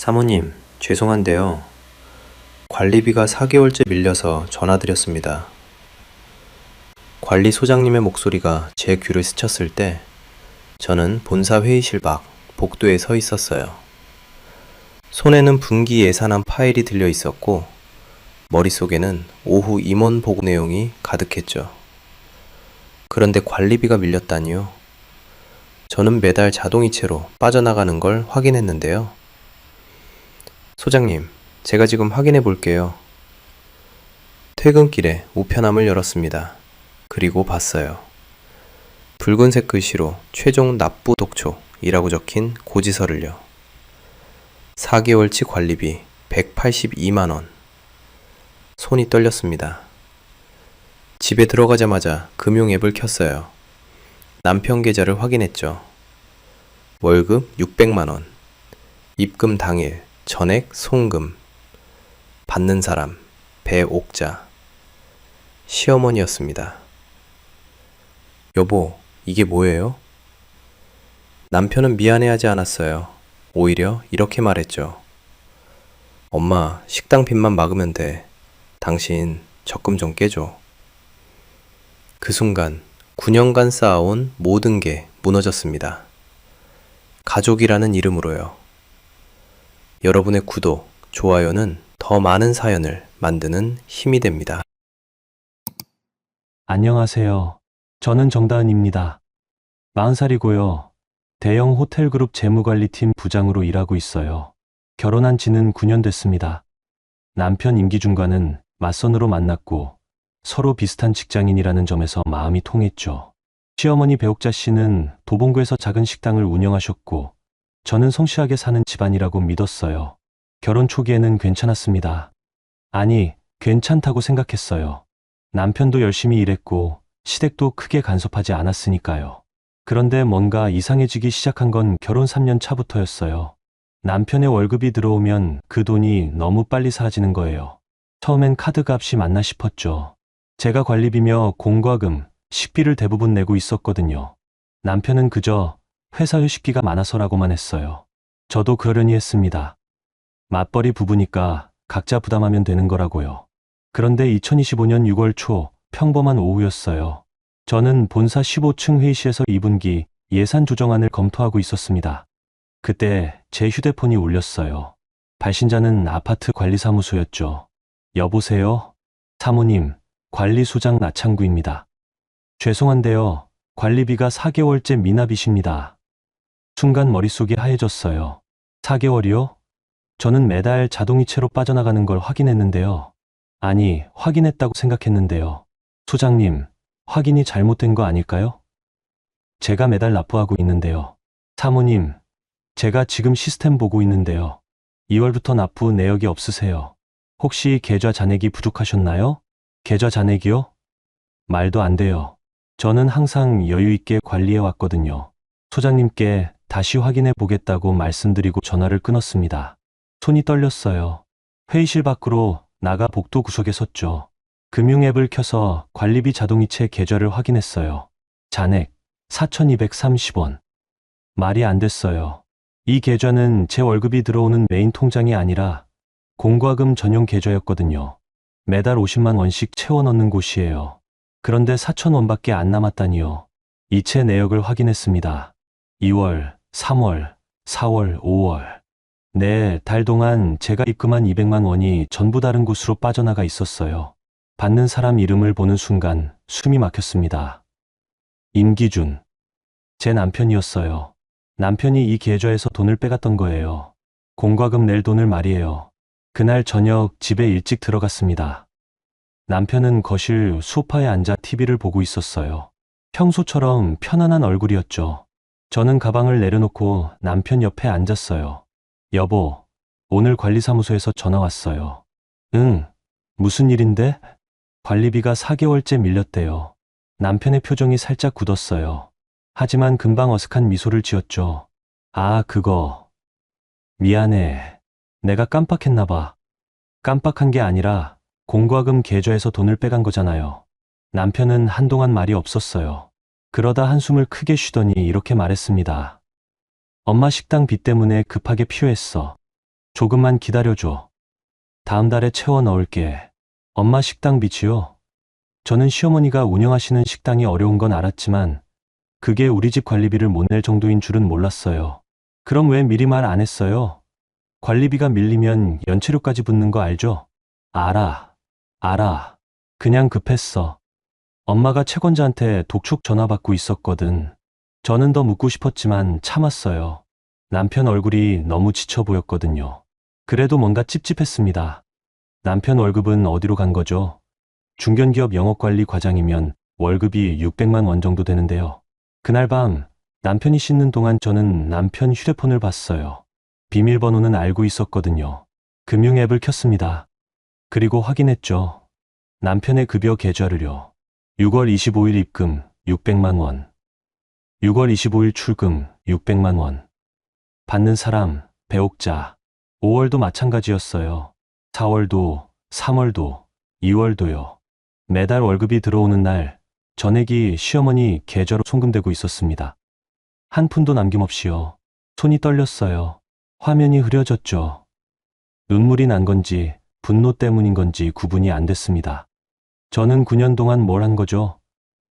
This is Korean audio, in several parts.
사모님, 죄송한데요. 관리비가 4개월째 밀려서 전화드렸습니다. 관리소장님의 목소리가 제 귀를 스쳤을 때 저는 본사 회의실 밖 복도에 서 있었어요. 손에는 분기 예산안 파일이 들려 있었고 머릿속에는 오후 임원 보고 내용이 가득했죠. 그런데 관리비가 밀렸다니요. 저는 매달 자동이체로 빠져나가는 걸 확인했는데요. 소장님, 제가 지금 확인해 볼게요. 퇴근길에 우편함을 열었습니다. 그리고 봤어요. 붉은색 글씨로 최종 납부 독촉이라고 적힌 고지서를요. 4개월치 관리비 182만 원. 손이 떨렸습니다. 집에 들어가자마자 금융 앱을 켰어요. 남편 계좌를 확인했죠. 월급 600만 원. 입금 당일 전액 송금. 받는 사람 배옥자. 시어머니였습니다. 여보, 이게 뭐예요? 남편은 미안해하지 않았어요. 오히려 이렇게 말했죠. 엄마, 식당 빚만 막으면 돼. 당신 적금 좀 깨줘. 그 순간 9년간 쌓아온 모든 게 무너졌습니다. 가족이라는 이름으로요. 여러분의 구독, 좋아요는 더 많은 사연을 만드는 힘이 됩니다. 안녕하세요. 저는 정다은입니다. 40살이고요. 대형 호텔그룹 재무관리팀 부장으로 일하고 있어요. 결혼한 지는 9년 됐습니다. 남편 임기준과는 맞선으로 만났고 서로 비슷한 직장인이라는 점에서 마음이 통했죠. 시어머니 배옥자 씨는 도봉구에서 작은 식당을 운영하셨고 저는 성실하게 사는 집안이라고 믿었어요. 결혼 초기에는 괜찮았습니다. 아니, 괜찮다고 생각했어요. 남편도 열심히 일했고 시댁도 크게 간섭하지 않았으니까요. 그런데 뭔가 이상해지기 시작한 건 결혼 3년 차부터였어요. 남편의 월급이 들어오면 그 돈이 너무 빨리 사라지는 거예요. 처음엔 카드값이 맞나 싶었죠. 제가 관리비며 공과금, 식비를 대부분 내고 있었거든요. 남편은 그저 회사 휴식기가 많아서라고만 했어요. 저도 그러려니 했습니다. 맞벌이 부부니까 각자 부담하면 되는 거라고요. 그런데 2025년 6월 초 평범한 오후였어요. 저는 본사 15층 회의실에서 2분기 예산 조정안을 검토하고 있었습니다. 그때 제 휴대폰이 울렸어요. 발신자는 아파트 관리사무소였죠. 여보세요? 사모님, 관리소장 나창구입니다. 죄송한데요. 관리비가 4개월째 미납이십니다. 순간 머릿속이 하얘졌어요. 4개월이요? 저는 매달 자동이체로 빠져나가는 걸 확인했는데요. 아니, 확인했다고 생각했는데요. 소장님, 확인이 잘못된 거 아닐까요? 제가 매달 납부하고 있는데요. 사모님, 제가 지금 시스템 보고 있는데요. 2월부터 납부 내역이 없으세요. 혹시 계좌 잔액이 부족하셨나요? 계좌 잔액이요? 말도 안 돼요. 저는 항상 여유 있게 관리해 왔거든요. 소장님께 다시 확인해 보겠다고 말씀드리고 전화를 끊었습니다. 손이 떨렸어요. 회의실 밖으로 나가 복도 구석에 섰죠. 금융 앱을 켜서 관리비 자동이체 계좌를 확인했어요. 잔액 4,230원. 말이 안 됐어요. 이 계좌는 제 월급이 들어오는 메인 통장이 아니라 공과금 전용 계좌였거든요. 매달 50만 원씩 채워 넣는 곳이에요. 그런데 4,000원밖에 안 남았다니요. 이체 내역을 확인했습니다. 2월, 3월, 4월, 5월. 네 달 동안 제가 입금한 200만 원이 전부 다른 곳으로 빠져나가 있었어요. 받는 사람 이름을 보는 순간 숨이 막혔습니다. 임기준. 제 남편이었어요. 남편이 이 계좌에서 돈을 빼갔던 거예요. 공과금 낼 돈을 말이에요. 그날 저녁 집에 일찍 들어갔습니다. 남편은 거실 소파에 앉아 TV를 보고 있었어요. 평소처럼 편안한 얼굴이었죠. 저는 가방을 내려놓고 남편 옆에 앉았어요. 여보, 오늘 관리사무소에서 전화 왔어요. 응, 무슨 일인데? 관리비가 4개월째 밀렸대요. 남편의 표정이 살짝 굳었어요. 하지만 금방 어색한 미소를 지었죠. 아, 그거. 미안해. 내가 깜빡했나 봐. 깜빡한 게 아니라 공과금 계좌에서 돈을 빼간 거잖아요. 남편은 한동안 말이 없었어요. 그러다 한숨을 크게 쉬더니 이렇게 말했습니다. 엄마 식당 빚 때문에 급하게 필요했어. 조금만 기다려줘. 다음 달에 채워 넣을게. 엄마 식당 빚이요? 저는 시어머니가 운영하시는 식당이 어려운 건 알았지만 그게 우리 집 관리비를 못 낼 정도인 줄은 몰랐어요. 그럼 왜 미리 말 안 했어요? 관리비가 밀리면 연체료까지 붙는 거 알죠? 알아. 그냥 급했어. 엄마가 채권자한테 독촉 전화 받고 있었거든. 저는 더 묻고 싶었지만 참았어요. 남편 얼굴이 너무 지쳐 보였거든요. 그래도 뭔가 찝찝했습니다. 남편 월급은 어디로 간 거죠? 중견기업 영업관리 과장이면 월급이 600만 원 정도 되는데요. 그날 밤 남편이 씻는 동안 저는 남편 휴대폰을 봤어요. 비밀번호는 알고 있었거든요. 금융 앱을 켰습니다. 그리고 확인했죠. 남편의 급여 계좌를요. 6월 25일 입금 600만 원. 6월 25일 출금 600만 원. 받는 사람, 배옥자. 5월도 마찬가지였어요. 4월도, 3월도, 2월도요. 매달 월급이 들어오는 날, 전액이 시어머니 계좌로 송금되고 있었습니다. 한 푼도 남김없이요. 손이 떨렸어요. 화면이 흐려졌죠. 눈물이 난 건지 분노 때문인 건지 구분이 안 됐습니다. 저는 9년 동안 뭘 한 거죠?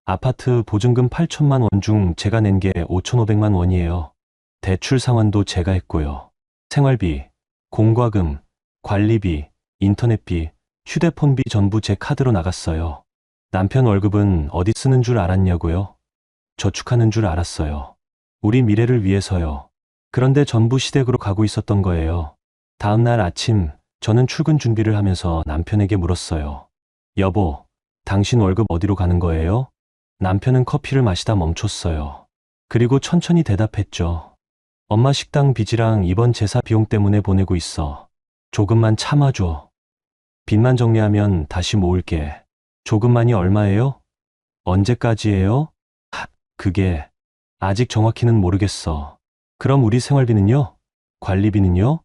아파트 보증금 8천만 원 중 제가 낸 게 5,500만 원이에요. 대출 상환도 제가 했고요. 생활비, 공과금, 관리비, 인터넷비, 휴대폰비 전부 제 카드로 나갔어요. 남편 월급은 어디 쓰는 줄 알았냐고요? 저축하는 줄 알았어요. 우리 미래를 위해서요. 그런데 전부 시댁으로 가고 있었던 거예요. 다음 날 아침 저는 출근 준비를 하면서 남편에게 물었어요. 여보, 당신 월급 어디로 가는 거예요? 남편은 커피를 마시다 멈췄어요. 그리고 천천히 대답했죠. 엄마 식당 빚이랑 이번 제사 비용 때문에 보내고 있어. 조금만 참아줘. 빚만 정리하면 다시 모을게. 조금만이 얼마예요? 언제까지예요? 그게 아직 정확히는 모르겠어. 그럼 우리 생활비는요? 관리비는요?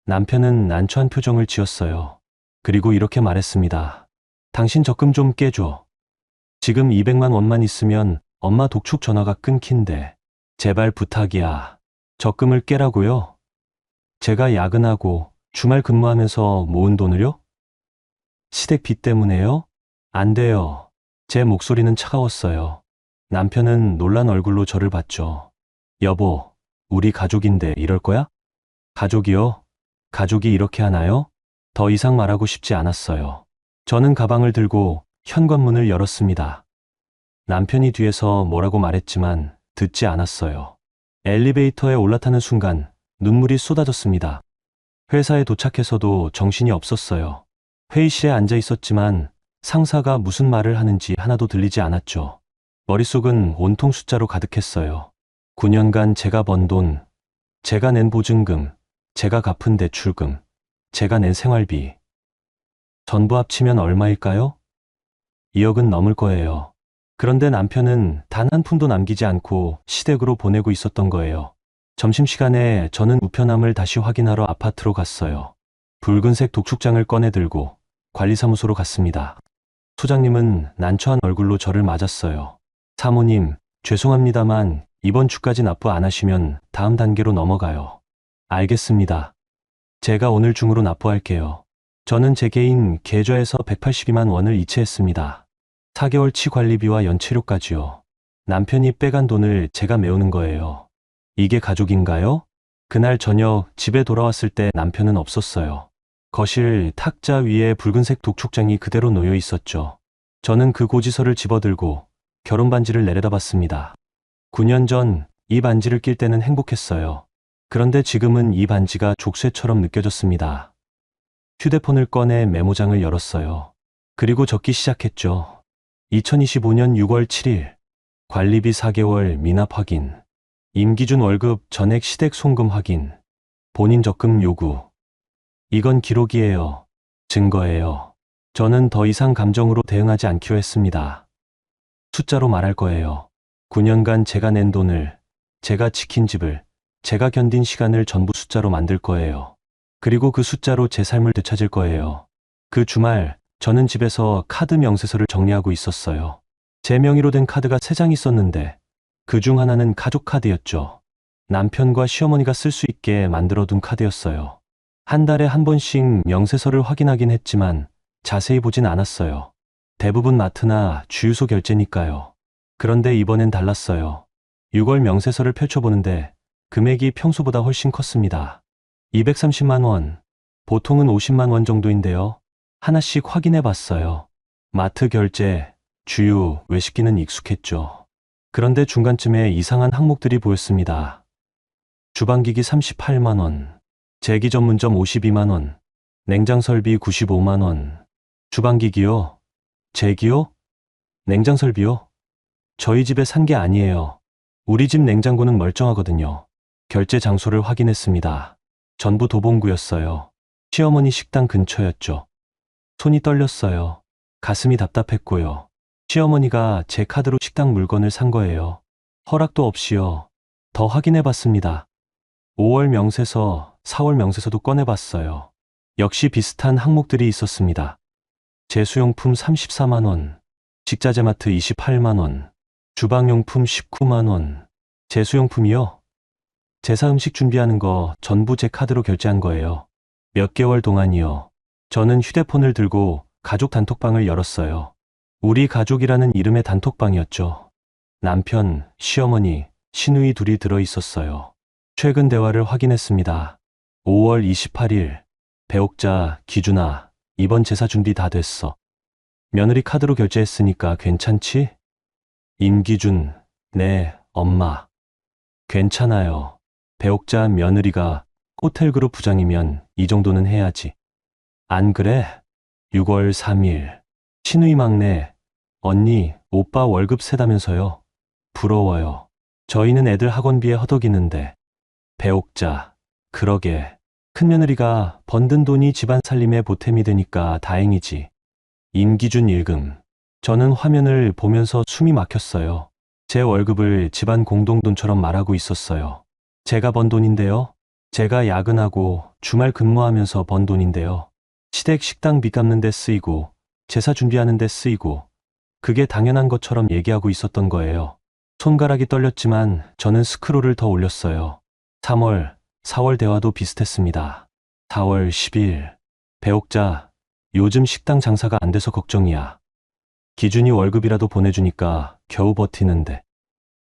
남편은 난처한 표정을 지었어요. 그리고 이렇게 말했습니다. 당신 적금 좀 깨줘. 지금 200만 원만 있으면 엄마 독촉 전화가 끊긴대. 제발 부탁이야. 적금을 깨라고요? 제가 야근하고 주말 근무하면서 모은 돈을요? 시댁 빚 때문에요? 안 돼요. 제 목소리는 차가웠어요. 남편은 놀란 얼굴로 저를 봤죠. 여보, 우리 가족인데 이럴 거야? 가족이요? 가족이 이렇게 하나요? 더 이상 말하고 싶지 않았어요. 저는 가방을 들고 현관문을 열었습니다. 남편이 뒤에서 뭐라고 말했지만 듣지 않았어요. 엘리베이터에 올라타는 순간 눈물이 쏟아졌습니다. 회사에 도착해서도 정신이 없었어요. 회의실에 앉아 있었지만 상사가 무슨 말을 하는지 하나도 들리지 않았죠. 머릿속은 온통 숫자로 가득했어요. 9년간 제가 번 돈, 제가 낸 보증금, 제가 갚은 대출금, 제가 낸 생활비. 전부 합치면 얼마일까요? 2억은 넘을 거예요. 그런데 남편은 단 한 푼도 남기지 않고 시댁으로 보내고 있었던 거예요. 점심시간에 저는 우편함을 다시 확인하러 아파트로 갔어요. 붉은색 독촉장을 꺼내 들고 관리사무소로 갔습니다. 소장님은 난처한 얼굴로 저를 맞았어요. 사모님, 죄송합니다만 이번 주까지 납부 안 하시면 다음 단계로 넘어가요. 알겠습니다. 제가 오늘 중으로 납부할게요. 저는 제 개인 계좌에서 182만 원을 이체했습니다. 4개월치 관리비와 연체료까지요. 남편이 빼간 돈을 제가 메우는 거예요. 이게 가족인가요? 그날 저녁 집에 돌아왔을 때 남편은 없었어요. 거실 탁자 위에 붉은색 독촉장이 그대로 놓여 있었죠. 저는 그 고지서를 집어들고 결혼 반지를 내려다봤습니다. 9년 전 이 반지를 낄 때는 행복했어요. 그런데 지금은 이 반지가 족쇄처럼 느껴졌습니다. 휴대폰을 꺼내 메모장을 열었어요. 그리고 적기 시작했죠. 2025년 6월 7일 관리비 4개월 미납 확인. 임기준 월급 전액 시댁 송금 확인. 본인 적금 요구. 이건 기록이에요. 증거예요. 저는 더 이상 감정으로 대응하지 않기로 했습니다. 숫자로 말할 거예요. 9년간 제가 낸 돈을, 제가 지킨 집을, 제가 견딘 시간을 전부 숫자로 만들 거예요. 그리고 그 숫자로 제 삶을 되찾을 거예요. 그 주말 저는 집에서 카드 명세서를 정리하고 있었어요. 제 명의로 된 카드가 3장 있었는데 그 중 하나는 가족 카드였죠. 남편과 시어머니가 쓸 수 있게 만들어둔 카드였어요. 한 달에 한 번씩 명세서를 확인하긴 했지만 자세히 보진 않았어요. 대부분 마트나 주유소 결제니까요. 그런데 이번엔 달랐어요. 6월 명세서를 펼쳐보는데 금액이 평소보다 훨씬 컸습니다. 230만 원, 보통은 50만 원 정도인데요. 하나씩 확인해 봤어요. 마트 결제, 주유, 외식비는 익숙했죠. 그런데 중간쯤에 이상한 항목들이 보였습니다. 주방기기 38만 원, 제기 전문점 52만 원, 냉장 설비 95만 원. 주방기기요? 제기요? 냉장 설비요? 저희 집에 산 게 아니에요. 우리 집 냉장고는 멀쩡하거든요. 결제 장소를 확인했습니다. 전부 도봉구였어요. 시어머니 식당 근처였죠. 손이 떨렸어요. 가슴이 답답했고요. 시어머니가 제 카드로 식당 물건을 산 거예요. 허락도 없이요. 더 확인해 봤습니다. 5월 명세서, 4월 명세서도 꺼내 봤어요. 역시 비슷한 항목들이 있었습니다. 제수용품 34만 원, 식자재마트 28만 원, 주방용품 19만 원. 제수용품이요? 제사 음식 준비하는 거 전부 제 카드로 결제한 거예요. 몇 개월 동안이요. 저는 휴대폰을 들고 가족 단톡방을 열었어요. 우리 가족이라는 이름의 단톡방이었죠. 남편, 시어머니, 시누이 둘이 들어 있었어요. 최근 대화를 확인했습니다. 5월 28일, 배옥자, 기준아, 이번 제사 준비 다 됐어. 며느리 카드로 결제했으니까 괜찮지? 임기준, 네, 엄마. 괜찮아요. 배옥자 며느리가 호텔그룹 부장이면 이 정도는 해야지. 안 그래? 6월 3일. 시누이 막내, 언니, 오빠 월급 세다면서요? 부러워요. 저희는 애들 학원비에 허덕이는데. 배옥자, 그러게. 큰며느리가 번든 돈이 집안 살림에 보탬이 되니까 다행이지. 임기준 일금. 저는 화면을 보면서 숨이 막혔어요. 제 월급을 집안 공동돈처럼 말하고 있었어요. 제가 번 돈인데요. 제가 야근하고 주말 근무하면서 번 돈인데요. 시댁 식당비 갚는 데 쓰이고 제사 준비하는 데 쓰이고 그게 당연한 것처럼 얘기하고 있었던 거예요. 손가락이 떨렸지만 저는 스크롤을 더 올렸어요. 3월, 4월 대화도 비슷했습니다. 4월 10일. 배옥자, 요즘 식당 장사가 안 돼서 걱정이야. 기준이 월급이라도 보내주니까 겨우 버티는데.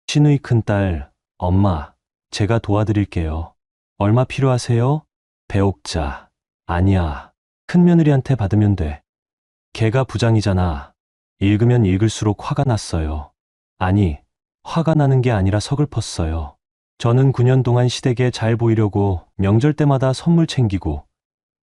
시누이 큰딸, 엄마, 제가 도와드릴게요. 얼마 필요하세요? 배옥자, 아니야. 큰며느리한테 받으면 돼. 걔가 부장이잖아. 읽으면 읽을수록 화가 났어요. 아니, 화가 나는 게 아니라 서글펐어요. 저는 9년 동안 시댁에 잘 보이려고 명절 때마다 선물 챙기고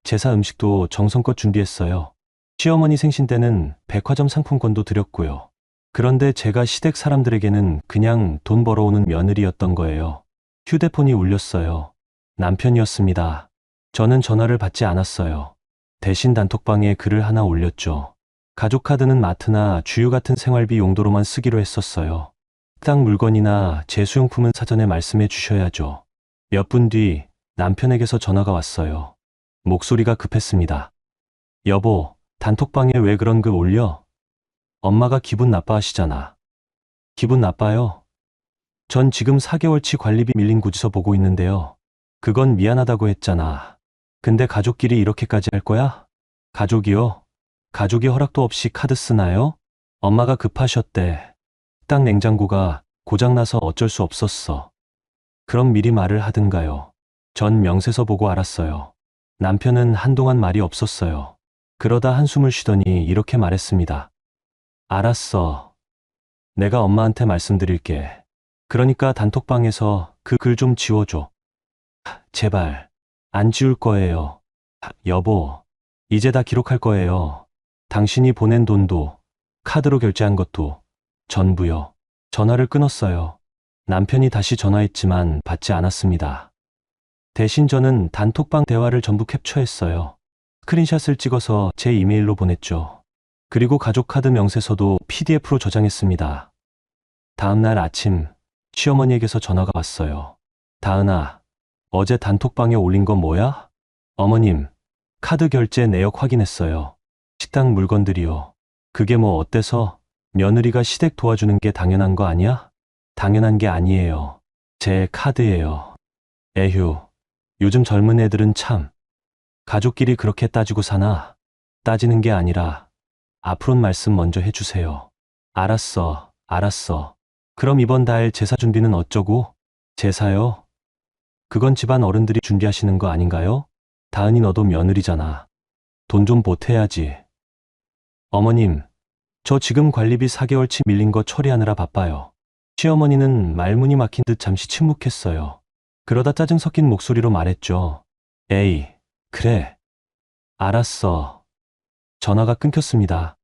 제사 음식도 정성껏 준비했어요. 시어머니 생신 때는 백화점 상품권도 드렸고요. 그런데 제가 시댁 사람들에게는 그냥 돈 벌어오는 며느리였던 거예요. 휴대폰이 울렸어요. 남편이었습니다. 저는 전화를 받지 않았어요. 대신 단톡방에 글을 하나 올렸죠. 가족카드는 마트나 주유 같은 생활비 용도로만 쓰기로 했었어요. 식당 물건이나 제수용품은 사전에 말씀해 주셔야죠. 몇 분 뒤 남편에게서 전화가 왔어요. 목소리가 급했습니다. 여보, 단톡방에 왜 그런 글 올려? 엄마가 기분 나빠하시잖아. 기분 나빠요? 전 지금 4개월치 관리비 밀린 고지서 보고 있는데요. 그건 미안하다고 했잖아. 근데 가족끼리 이렇게까지 할 거야? 가족이요? 가족이 허락도 없이 카드 쓰나요? 엄마가 급하셨대. 식당 냉장고가 고장나서 어쩔 수 없었어. 그럼 미리 말을 하든가요. 전 명세서 보고 알았어요. 남편은 한동안 말이 없었어요. 그러다 한숨을 쉬더니 이렇게 말했습니다. 알았어. 내가 엄마한테 말씀드릴게. 그러니까 단톡방에서 그 글 좀 지워줘. 제발. 안 지울 거예요. 여보, 이제 다 기록할 거예요. 당신이 보낸 돈도, 카드로 결제한 것도, 전부요. 전화를 끊었어요. 남편이 다시 전화했지만 받지 않았습니다. 대신 저는 단톡방 대화를 전부 캡처했어요. 스크린샷을 찍어서 제 이메일로 보냈죠. 그리고 가족카드 명세서도 PDF로 저장했습니다. 다음 날 아침 시어머니에게서 전화가 왔어요. 다은아, 어제 단톡방에 올린 거 뭐야? 어머님, 카드 결제 내역 확인했어요. 식당 물건들이요. 그게 뭐 어때서? 며느리가 시댁 도와주는 게 당연한 거 아니야? 당연한 게 아니에요. 제 카드예요. 에휴, 요즘 젊은 애들은 참. 가족끼리 그렇게 따지고 사나? 따지는 게 아니라 앞으로는 말씀 먼저 해주세요. 알았어, 알았어. 그럼 이번 달 제사 준비는 어쩌고? 제사요? 그건 집안 어른들이 준비하시는 거 아닌가요? 다은이 너도 며느리잖아. 돈 좀 보태야지. 어머님, 저 지금 관리비 4개월치 밀린 거 처리하느라 바빠요. 시어머니는 말문이 막힌 듯 잠시 침묵했어요. 그러다 짜증 섞인 목소리로 말했죠. 에이, 그래. 알았어. 전화가 끊겼습니다.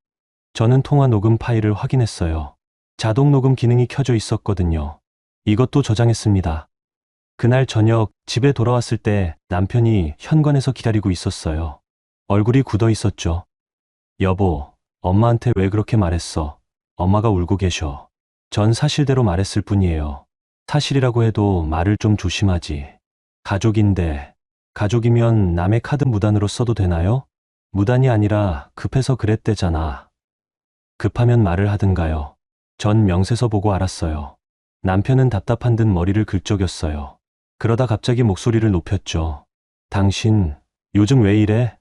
저는 통화 녹음 파일을 확인했어요. 자동 녹음 기능이 켜져 있었거든요. 이것도 저장했습니다. 그날 저녁 집에 돌아왔을 때 남편이 현관에서 기다리고 있었어요. 얼굴이 굳어 있었죠. 여보, 엄마한테 왜 그렇게 말했어? 엄마가 울고 계셔. 전 사실대로 말했을 뿐이에요. 사실이라고 해도 말을 좀 조심하지. 가족인데, 가족이면 남의 카드 무단으로 써도 되나요? 무단이 아니라 급해서 그랬대잖아. 급하면 말을 하든가요. 전 명세서 보고 알았어요. 남편은 답답한 듯 머리를 긁적였어요. 그러다 갑자기 목소리를 높였죠. 당신, 요즘 왜 이래?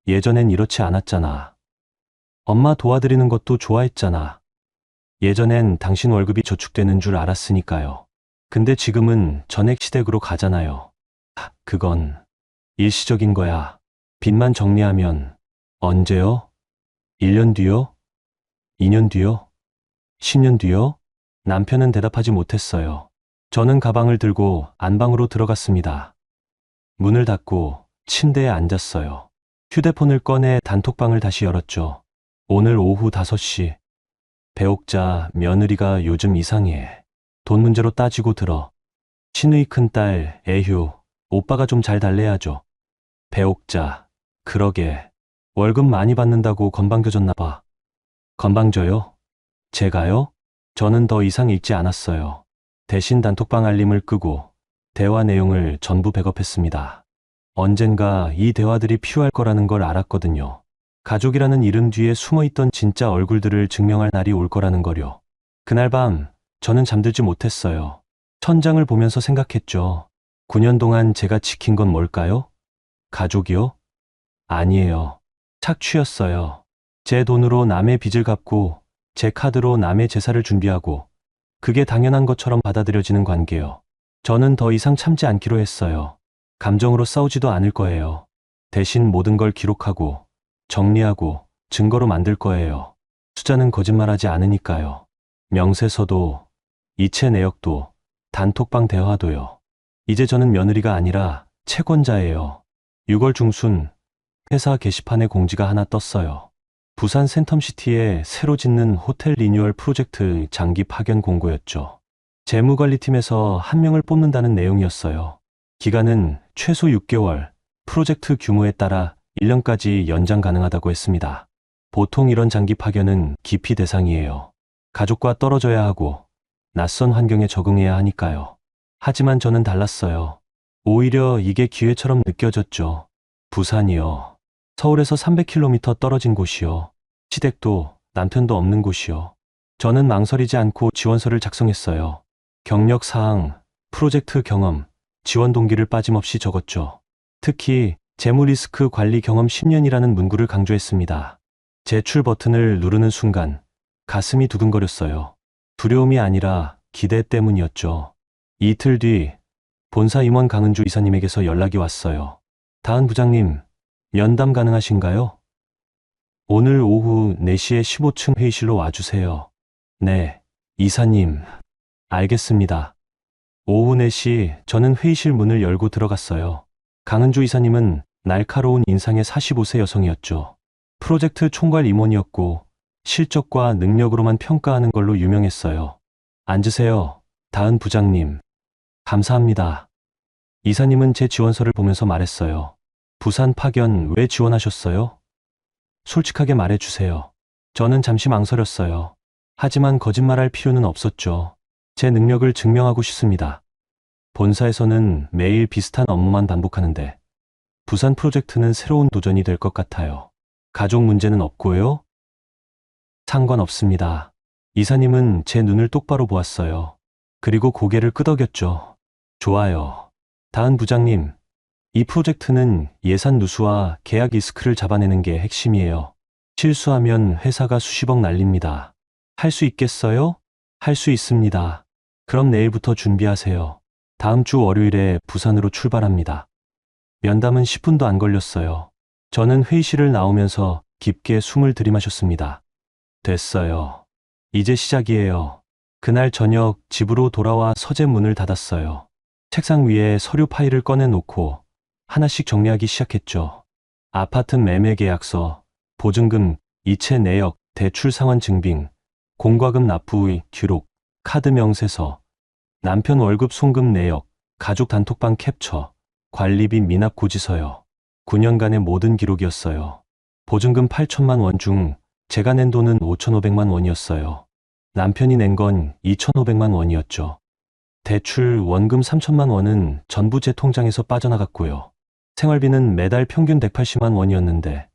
예전엔 이렇지 않았잖아. 엄마 도와드리는 것도 좋아했잖아. 예전엔 당신 월급이 저축되는 줄 알았으니까요. 근데 지금은 전액 시댁으로 가잖아요. 그건 일시적인 거야. 빚만 정리하면 언제요? 1년 뒤요? 2년 뒤요? 10년 뒤요? 남편은 대답하지 못했어요. 저는 가방을 들고 안방으로 들어갔습니다. 문을 닫고 침대에 앉았어요. 휴대폰을 꺼내 단톡방을 다시 열었죠. 오늘 오후 5시. 배옥자 며느리가 요즘 이상해. 돈 문제로 따지고 들어. 신우이 큰딸 애휴, 오빠가 좀 잘 달래야죠. 배옥자, 그러게. 월급 많이 받는다고 건방져졌나 봐. 건방져요? 제가요? 저는 더 이상 읽지 않았어요. 대신 단톡방 알림을 끄고 대화 내용을 전부 백업했습니다. 언젠가 이 대화들이 필요할 거라는 걸 알았거든요. 가족이라는 이름 뒤에 숨어있던 진짜 얼굴들을 증명할 날이 올 거라는 거요. 그날 밤 저는 잠들지 못했어요. 천장을 보면서 생각했죠. 9년 동안 제가 지킨 건 뭘까요? 가족이요? 아니에요. 착취였어요. 제 돈으로 남의 빚을 갚고 제 카드로 남의 제사를 준비하고 그게 당연한 것처럼 받아들여지는 관계요. 저는 더 이상 참지 않기로 했어요. 감정으로 싸우지도 않을 거예요. 대신 모든 걸 기록하고 정리하고 증거로 만들 거예요. 숫자는 거짓말하지 않으니까요. 명세서도 이체 내역도 단톡방 대화도요. 이제 저는 며느리가 아니라 채권자예요. 6월 중순 회사 게시판에 공지가 하나 떴어요. 부산 센텀시티에 새로 짓는 호텔 리뉴얼 프로젝트 장기 파견 공고였죠. 재무관리팀에서 한 명을 뽑는다는 내용이었어요. 기간은 최소 6개월, 프로젝트 규모에 따라 1년까지 연장 가능하다고 했습니다. 보통 이런 장기 파견은 기피 대상이에요. 가족과 떨어져야 하고 낯선 환경에 적응해야 하니까요. 하지만 저는 달랐어요. 오히려 이게 기회처럼 느껴졌죠. 부산이요. 서울에서 300km 떨어진 곳이요. 시댁도 남편도 없는 곳이요. 저는 망설이지 않고 지원서를 작성했어요. 경력 사항, 프로젝트 경험, 지원 동기를 빠짐없이 적었죠. 특히 재무 리스크 관리 경험 10년이라는 문구를 강조했습니다. 제출 버튼을 누르는 순간 가슴이 두근거렸어요. 두려움이 아니라 기대 때문이었죠. 이틀 뒤 본사 임원 강은주 이사님에게서 연락이 왔어요. 다은 부장님, 면담 가능하신가요? 오늘 오후 4시에 15층 회의실로 와주세요. 네, 이사님. 알겠습니다. 오후 4시 저는 회의실 문을 열고 들어갔어요. 강은주 이사님은 날카로운 인상의 45세 여성이었죠. 프로젝트 총괄 임원이었고 실적과 능력으로만 평가하는 걸로 유명했어요. 앉으세요, 다은 부장님. 감사합니다. 이사님은 제 지원서를 보면서 말했어요. 부산 파견 왜 지원하셨어요? 솔직하게 말해주세요. 저는 잠시 망설였어요. 하지만 거짓말할 필요는 없었죠. 제 능력을 증명하고 싶습니다. 본사에서는 매일 비슷한 업무만 반복하는데 부산 프로젝트는 새로운 도전이 될 것 같아요. 가족 문제는 없고요? 상관없습니다. 이사님은 제 눈을 똑바로 보았어요. 그리고 고개를 끄덕였죠. 좋아요. 다은 부장님, 이 프로젝트는 예산 누수와 계약 리스크를 잡아내는 게 핵심이에요. 실수하면 회사가 수십억 날립니다. 할 수 있겠어요? 할 수 있습니다. 그럼 내일부터 준비하세요. 다음 주 월요일에 부산으로 출발합니다. 면담은 10분도 안 걸렸어요. 저는 회의실을 나오면서 깊게 숨을 들이마셨습니다. 됐어요. 이제 시작이에요. 그날 저녁 집으로 돌아와 서재 문을 닫았어요. 책상 위에 서류 파일을 꺼내놓고 하나씩 정리하기 시작했죠. 아파트 매매 계약서, 보증금, 이체 내역, 대출 상환 증빙, 공과금 납부 의 기록, 카드 명세서, 남편 월급 송금 내역, 가족 단톡방 캡처, 관리비 미납 고지서요. 9년간의 모든 기록이었어요. 보증금 8천만 원 중 제가 낸 돈은 5,500만 원이었어요. 남편이 낸 건 2,500만 원이었죠. 대출 원금 3천만 원은 전부 제 통장에서 빠져나갔고요. 생활비는 매달 평균 180만 원이었는데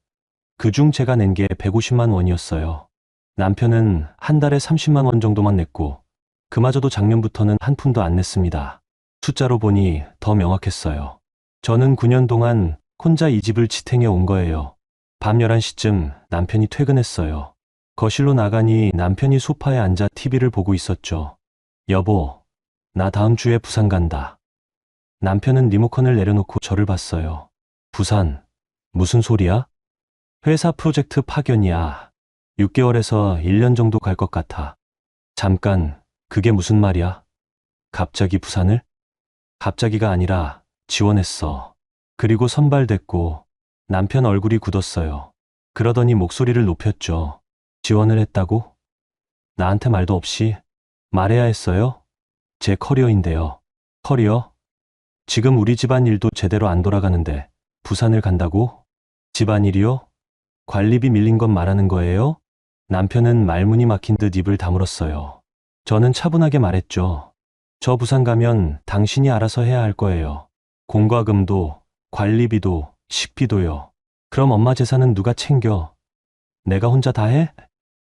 그중 제가 낸 게 150만 원이었어요. 남편은 한 달에 30만 원 정도만 냈고 그마저도 작년부터는 한 푼도 안 냈습니다. 숫자로 보니 더 명확했어요. 저는 9년 동안 혼자 이 집을 지탱해 온 거예요. 밤 11시쯤 남편이 퇴근했어요. 거실로 나가니 남편이 소파에 앉아 TV를 보고 있었죠. 여보, 나 다음 주에 부산 간다. 남편은 리모컨을 내려놓고 저를 봤어요. 부산, 무슨 소리야? 회사 프로젝트 파견이야. 6개월에서 1년 정도 갈 것 같아. 잠깐, 그게 무슨 말이야? 갑자기 부산을? 갑자기가 아니라 지원했어. 그리고 선발됐고 남편 얼굴이 굳었어요. 그러더니 목소리를 높였죠. 지원을 했다고? 나한테 말도 없이? 말해야 했어요? 제 커리어인데요. 커리어? 지금 우리 집안 일도 제대로 안 돌아가는데 부산을 간다고? 집안일이요? 관리비 밀린 건 말하는 거예요? 남편은 말문이 막힌 듯 입을 다물었어요. 저는 차분하게 말했죠. 저 부산 가면 당신이 알아서 해야 할 거예요. 공과금도, 관리비도, 식비도요. 그럼 엄마 재산은 누가 챙겨? 내가 혼자 다 해?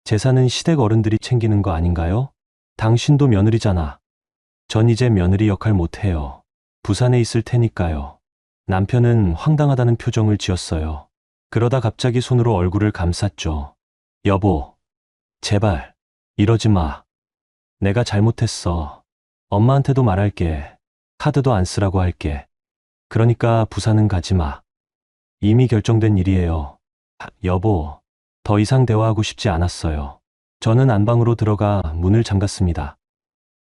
재산은 시댁 어른들이 챙기는 거 아닌가요? 당신도 며느리잖아. 전 이제 며느리 역할 못 해요. 부산에 있을 테니까요. 남편은 황당하다는 표정을 지었어요. 그러다 갑자기 손으로 얼굴을 감쌌죠. 여보, 제발, 이러지 마. 내가 잘못했어. 엄마한테도 말할게. 카드도 안 쓰라고 할게. 그러니까 부산은 가지 마. 이미 결정된 일이에요. 여보, 더 이상 대화하고 싶지 않았어요. 저는 안방으로 들어가 문을 잠갔습니다.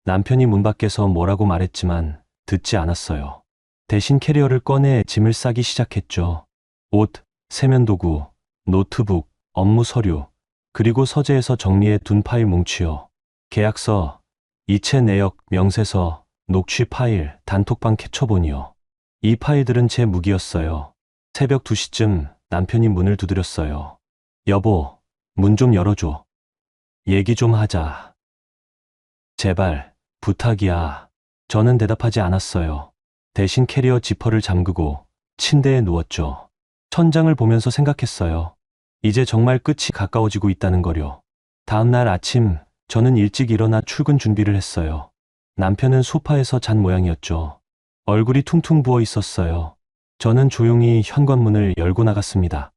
남편이 문 밖에서 뭐라고 말했지만 듣지 않았어요. 대신 캐리어를 꺼내 짐을 싸기 시작했죠. 옷, 세면도구, 노트북, 업무 서류, 그리고 서재에서 정리해 둔 파일 뭉치요. 계약서, 이체 내역, 명세서, 녹취 파일, 단톡방 캡처본이요. 이 파일들은 제 무기였어요. 새벽 2시쯤 남편이 문을 두드렸어요. 여보, 문 좀 열어줘. 얘기 좀 하자. 제발, 부탁이야. 저는 대답하지 않았어요. 대신 캐리어 지퍼를 잠그고 침대에 누웠죠. 천장을 보면서 생각했어요. 이제 정말 끝이 가까워지고 있다는 거요. 다음 날 아침, 저는 일찍 일어나 출근 준비를 했어요. 남편은 소파에서 잔 모양이었죠. 얼굴이 퉁퉁 부어 있었어요. 저는 조용히 현관문을 열고 나갔습니다.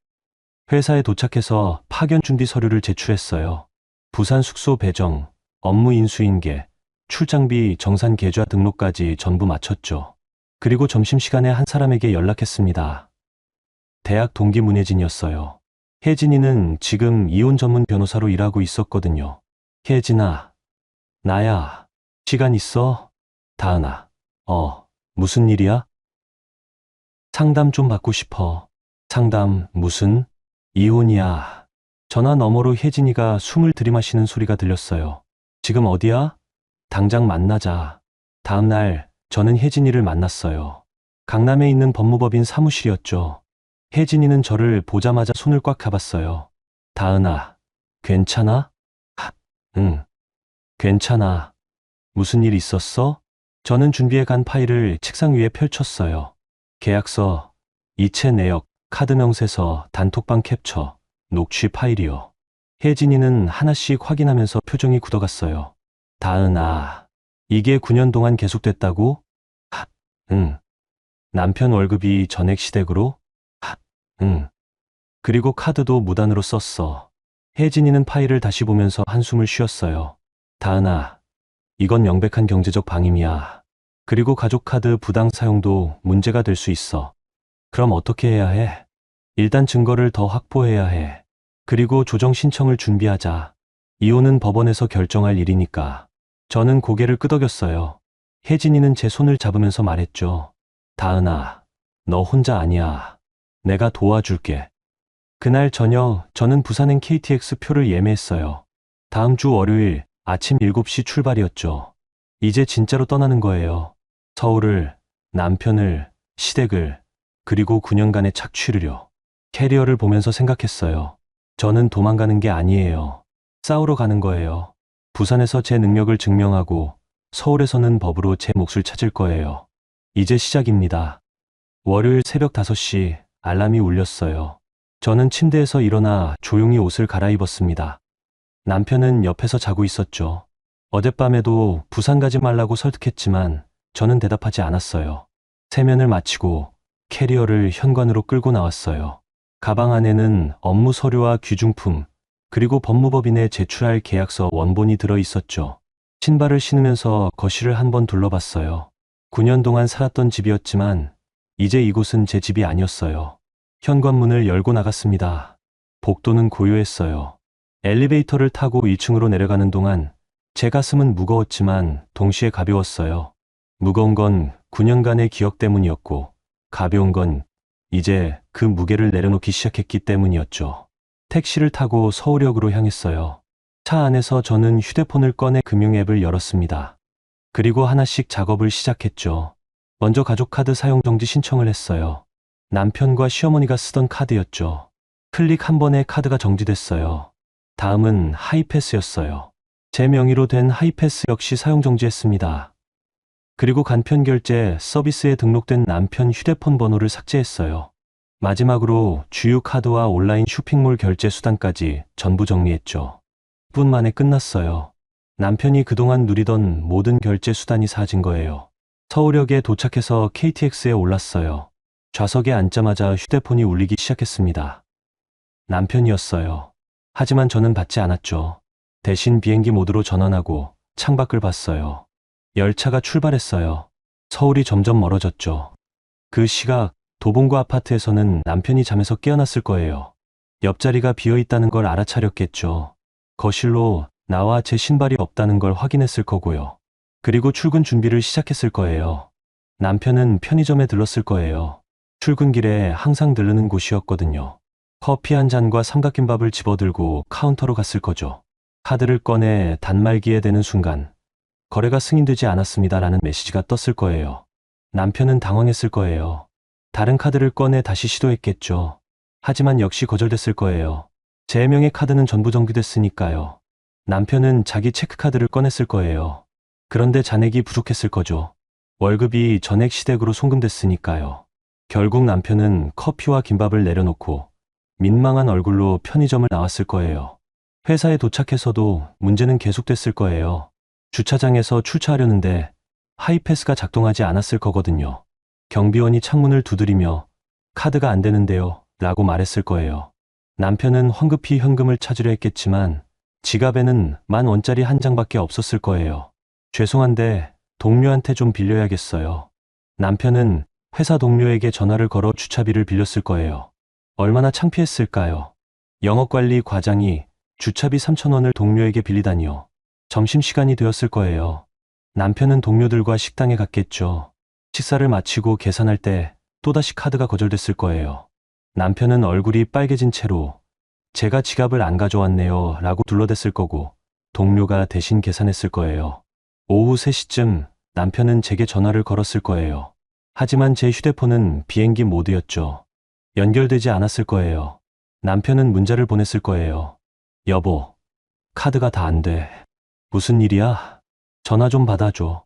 회사에 도착해서 파견 준비 서류를 제출했어요. 부산 숙소 배정, 업무 인수인계, 출장비 정산 계좌 등록까지 전부 마쳤죠. 그리고 점심시간에 한 사람에게 연락했습니다. 대학 동기 문혜진이었어요. 혜진이는 지금 이혼 전문 변호사로 일하고 있었거든요. 혜진아, 나야. 시간 있어? 다은아. 무슨 일이야? 상담 좀 받고 싶어. 상담 무슨? 이혼이야. 전화 너머로 혜진이가 숨을 들이마시는 소리가 들렸어요. 지금 어디야? 당장 만나자. 다음 날 저는 혜진이를 만났어요. 강남에 있는 법무법인 사무실이었죠. 혜진이는 저를 보자마자 손을 꽉 잡았어요. 다은아, 괜찮아? 응, 괜찮아. 무슨 일 있었어? 저는 준비해 간 파일을 책상 위에 펼쳤어요. 계약서, 이체 내역, 카드 명세서, 단톡방 캡처, 녹취 파일이요. 혜진이는 하나씩 확인하면서 표정이 굳어갔어요. 다은아, 이게 9년 동안 계속됐다고? 응. 남편 월급이 전액 시댁으로? 응. 그리고 카드도 무단으로 썼어. 혜진이는 파일을 다시 보면서 한숨을 쉬었어요. 다은아, 이건 명백한 경제적 방임이야. 그리고 가족카드 부당 사용도 문제가 될 수 있어. 그럼 어떻게 해야 해? 일단 증거를 더 확보해야 해. 그리고 조정 신청을 준비하자. 이혼은 법원에서 결정할 일이니까. 저는 고개를 끄덕였어요. 혜진이는 제 손을 잡으면서 말했죠. 다은아, 너 혼자 아니야. 내가 도와줄게. 그날 저녁 저는 부산행 KTX 표를 예매했어요. 다음 주 월요일 아침 7시 출발이었죠. 이제 진짜로 떠나는 거예요. 서울을, 남편을, 시댁을, 그리고 9년간의 착취를요. 캐리어를 보면서 생각했어요. 저는 도망가는 게 아니에요. 싸우러 가는 거예요. 부산에서 제 능력을 증명하고 서울에서는 법으로 제 몫을 찾을 거예요. 이제 시작입니다. 월요일 새벽 5시 알람이 울렸어요. 저는 침대에서 일어나 조용히 옷을 갈아입었습니다. 남편은 옆에서 자고 있었죠. 어젯밤에도 부산 가지 말라고 설득했지만 저는 대답하지 않았어요. 세면을 마치고 캐리어를 현관으로 끌고 나왔어요. 가방 안에는 업무 서류와 귀중품, 그리고 법무법인에 제출할 계약서 원본이 들어 있었죠. 신발을 신으면서 거실을 한번 둘러봤어요. 9년 동안 살았던 집이었지만 이제 이곳은 제 집이 아니었어요. 현관문을 열고 나갔습니다. 복도는 고요했어요. 엘리베이터를 타고 2층으로 내려가는 동안 제 가슴은 무거웠지만 동시에 가벼웠어요. 무거운 건 9년간의 기억 때문이었고 가벼운 건 이제 그 무게를 내려놓기 시작했기 때문이었죠. 택시를 타고 서울역으로 향했어요. 차 안에서 저는 휴대폰을 꺼내 금융앱을 열었습니다. 그리고 하나씩 작업을 시작했죠. 먼저 가족카드 사용 정지 신청을 했어요. 남편과 시어머니가 쓰던 카드였죠. 클릭 한 번에 카드가 정지됐어요. 다음은 하이패스였어요. 제 명의로 된 하이패스 역시 사용 정지했습니다. 그리고 간편결제 서비스에 등록된 남편 휴대폰 번호를 삭제했어요. 마지막으로 주유 카드와 온라인 쇼핑몰 결제 수단까지 전부 정리했죠. 10분 만에 끝났어요. 남편이 그동안 누리던 모든 결제 수단이 사라진 거예요. 서울역에 도착해서 KTX에 올랐어요. 좌석에 앉자마자 휴대폰이 울리기 시작했습니다. 남편이었어요. 하지만 저는 받지 않았죠. 대신 비행기 모드로 전환하고 창밖을 봤어요. 열차가 출발했어요. 서울이 점점 멀어졌죠. 그 시각 도봉구 아파트에서는 남편이 잠에서 깨어났을 거예요. 옆자리가 비어있다는 걸 알아차렸겠죠. 거실로 나와 제 신발이 없다는 걸 확인했을 거고요. 그리고 출근 준비를 시작했을 거예요. 남편은 편의점에 들렀을 거예요. 출근길에 항상 들르는 곳이었거든요. 커피 한 잔과 삼각김밥을 집어들고 카운터로 갔을 거죠. 카드를 꺼내 단말기에 대는 순간 거래가 승인되지 않았습니다라는 메시지가 떴을 거예요. 남편은 당황했을 거예요. 다른 카드를 꺼내 다시 시도했겠죠. 하지만 역시 거절됐을 거예요. 제 명의 카드는 전부 정지됐으니까요. 남편은 자기 체크카드를 꺼냈을 거예요. 그런데 잔액이 부족했을 거죠. 월급이 전액 시댁으로 송금됐으니까요. 결국 남편은 커피와 김밥을 내려놓고 민망한 얼굴로 편의점을 나왔을 거예요. 회사에 도착해서도 문제는 계속됐을 거예요. 주차장에서 출차하려는데 하이패스가 작동하지 않았을 거거든요. 경비원이 창문을 두드리며 카드가 안 되는데요 라고 말했을 거예요. 남편은 황급히 현금을 찾으려 했겠지만 지갑에는 10,000원짜리 한 장밖에 없었을 거예요. 죄송한데 동료한테 좀 빌려야겠어요. 남편은 회사 동료에게 전화를 걸어 주차비를 빌렸을 거예요. 얼마나 창피했을까요? 영업관리 과장이 주차비 3,000원을 동료에게 빌리다니요. 점심시간이 되었을 거예요. 남편은 동료들과 식당에 갔겠죠. 식사를 마치고 계산할 때 또다시 카드가 거절됐을 거예요. 남편은 얼굴이 빨개진 채로 제가 지갑을 안 가져왔네요 라고 둘러댔을 거고 동료가 대신 계산했을 거예요. 오후 3시쯤 남편은 제게 전화를 걸었을 거예요. 하지만 제 휴대폰은 비행기 모드였죠. 연결되지 않았을 거예요. 남편은 문자를 보냈을 거예요. 여보, 카드가 다 안 돼. 무슨 일이야? 전화 좀 받아줘.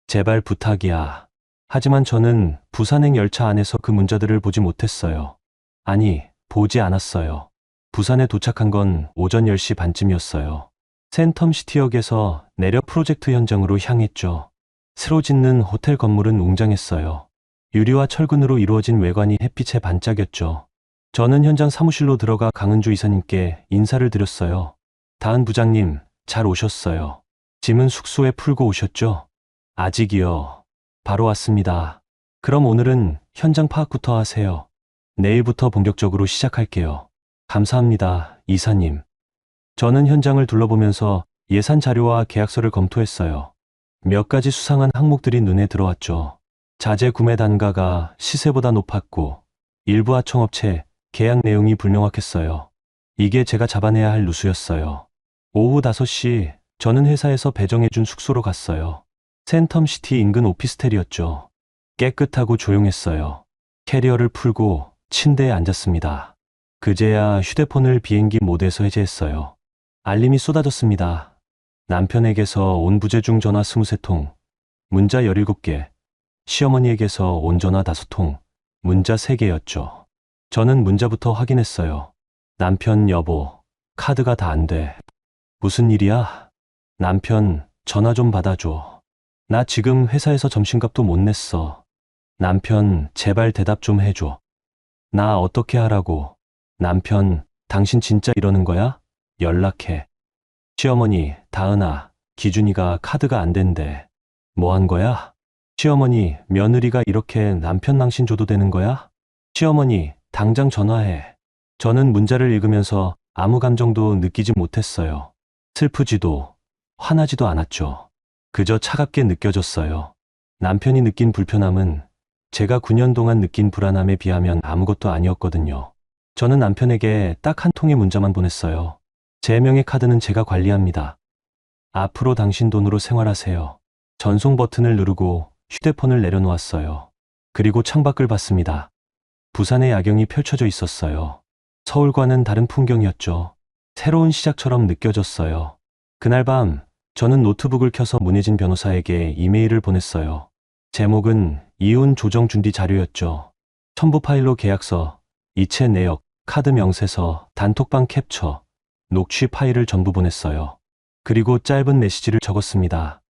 제발 부탁이야. 하지만 저는 부산행 열차 안에서 그 문자들을 보지 못했어요. 아니, 보지 않았어요. 부산에 도착한 건 오전 10시 반쯤이었어요. 센텀시티역에서 내려 프로젝트 현장으로 향했죠. 새로 짓는 호텔 건물은 웅장했어요. 유리와 철근으로 이루어진 외관이 햇빛에 반짝였죠. 저는 현장 사무실로 들어가 강은주 이사님께 인사를 드렸어요. 다은 부장님, 잘 오셨어요. 짐은 숙소에 풀고 오셨죠? 아직이요. 바로 왔습니다. 그럼 오늘은 현장 파악부터 하세요. 내일부터 본격적으로 시작할게요. 감사합니다, 이사님. 저는 현장을 둘러보면서 예산 자료와 계약서를 검토했어요. 몇 가지 수상한 항목들이 눈에 들어왔죠. 자재 구매 단가가 시세보다 높았고 일부 하청업체 계약 내용이 불명확했어요. 이게 제가 잡아내야 할 누수였어요. 오후 5시 저는 회사에서 배정해준 숙소로 갔어요. 센텀시티 인근 오피스텔이었죠. 깨끗하고 조용했어요. 캐리어를 풀고 침대에 앉았습니다. 그제야 휴대폰을 비행기 모드에서 해제했어요. 알림이 쏟아졌습니다. 남편에게서 온 부재중 전화 23통, 문자 17개, 시어머니에게서 온 전화 5통, 문자 3개였죠. 저는 문자부터 확인했어요. 남편 여보, 카드가 다 안 돼. 무슨 일이야? 남편, 전화 좀 받아줘. 나 지금 회사에서 점심값도 못 냈어. 남편, 제발 대답 좀 해줘. 나 어떻게 하라고? 남편, 당신 진짜 이러는 거야? 연락해. 시어머니, 다은아, 기준이가 카드가 안 된대. 뭐 한 거야? 시어머니, 며느리가 이렇게 남편 낭신 줘도 되는 거야? 시어머니, 당장 전화해. 저는 문자를 읽으면서 아무 감정도 느끼지 못했어요. 슬프지도, 화나지도 않았죠. 그저 차갑게 느껴졌어요. 남편이 느낀 불편함은 제가 9년 동안 느낀 불안함에 비하면 아무것도 아니었거든요. 저는 남편에게 딱 한 통의 문자만 보냈어요. 제 명의 카드는 제가 관리합니다. 앞으로 당신 돈으로 생활하세요. 전송 버튼을 누르고 휴대폰을 내려놓았어요. 그리고 창밖을 봤습니다. 부산의 야경이 펼쳐져 있었어요. 서울과는 다른 풍경이었죠. 새로운 시작처럼 느껴졌어요. 그날 밤 저는 노트북을 켜서 문혜진 변호사에게 이메일을 보냈어요. 제목은 이혼 조정 준비 자료였죠. 첨부 파일로 계약서, 이체 내역, 카드 명세서, 단톡방 캡처, 녹취 파일을 전부 보냈어요. 그리고 짧은 메시지를 적었습니다.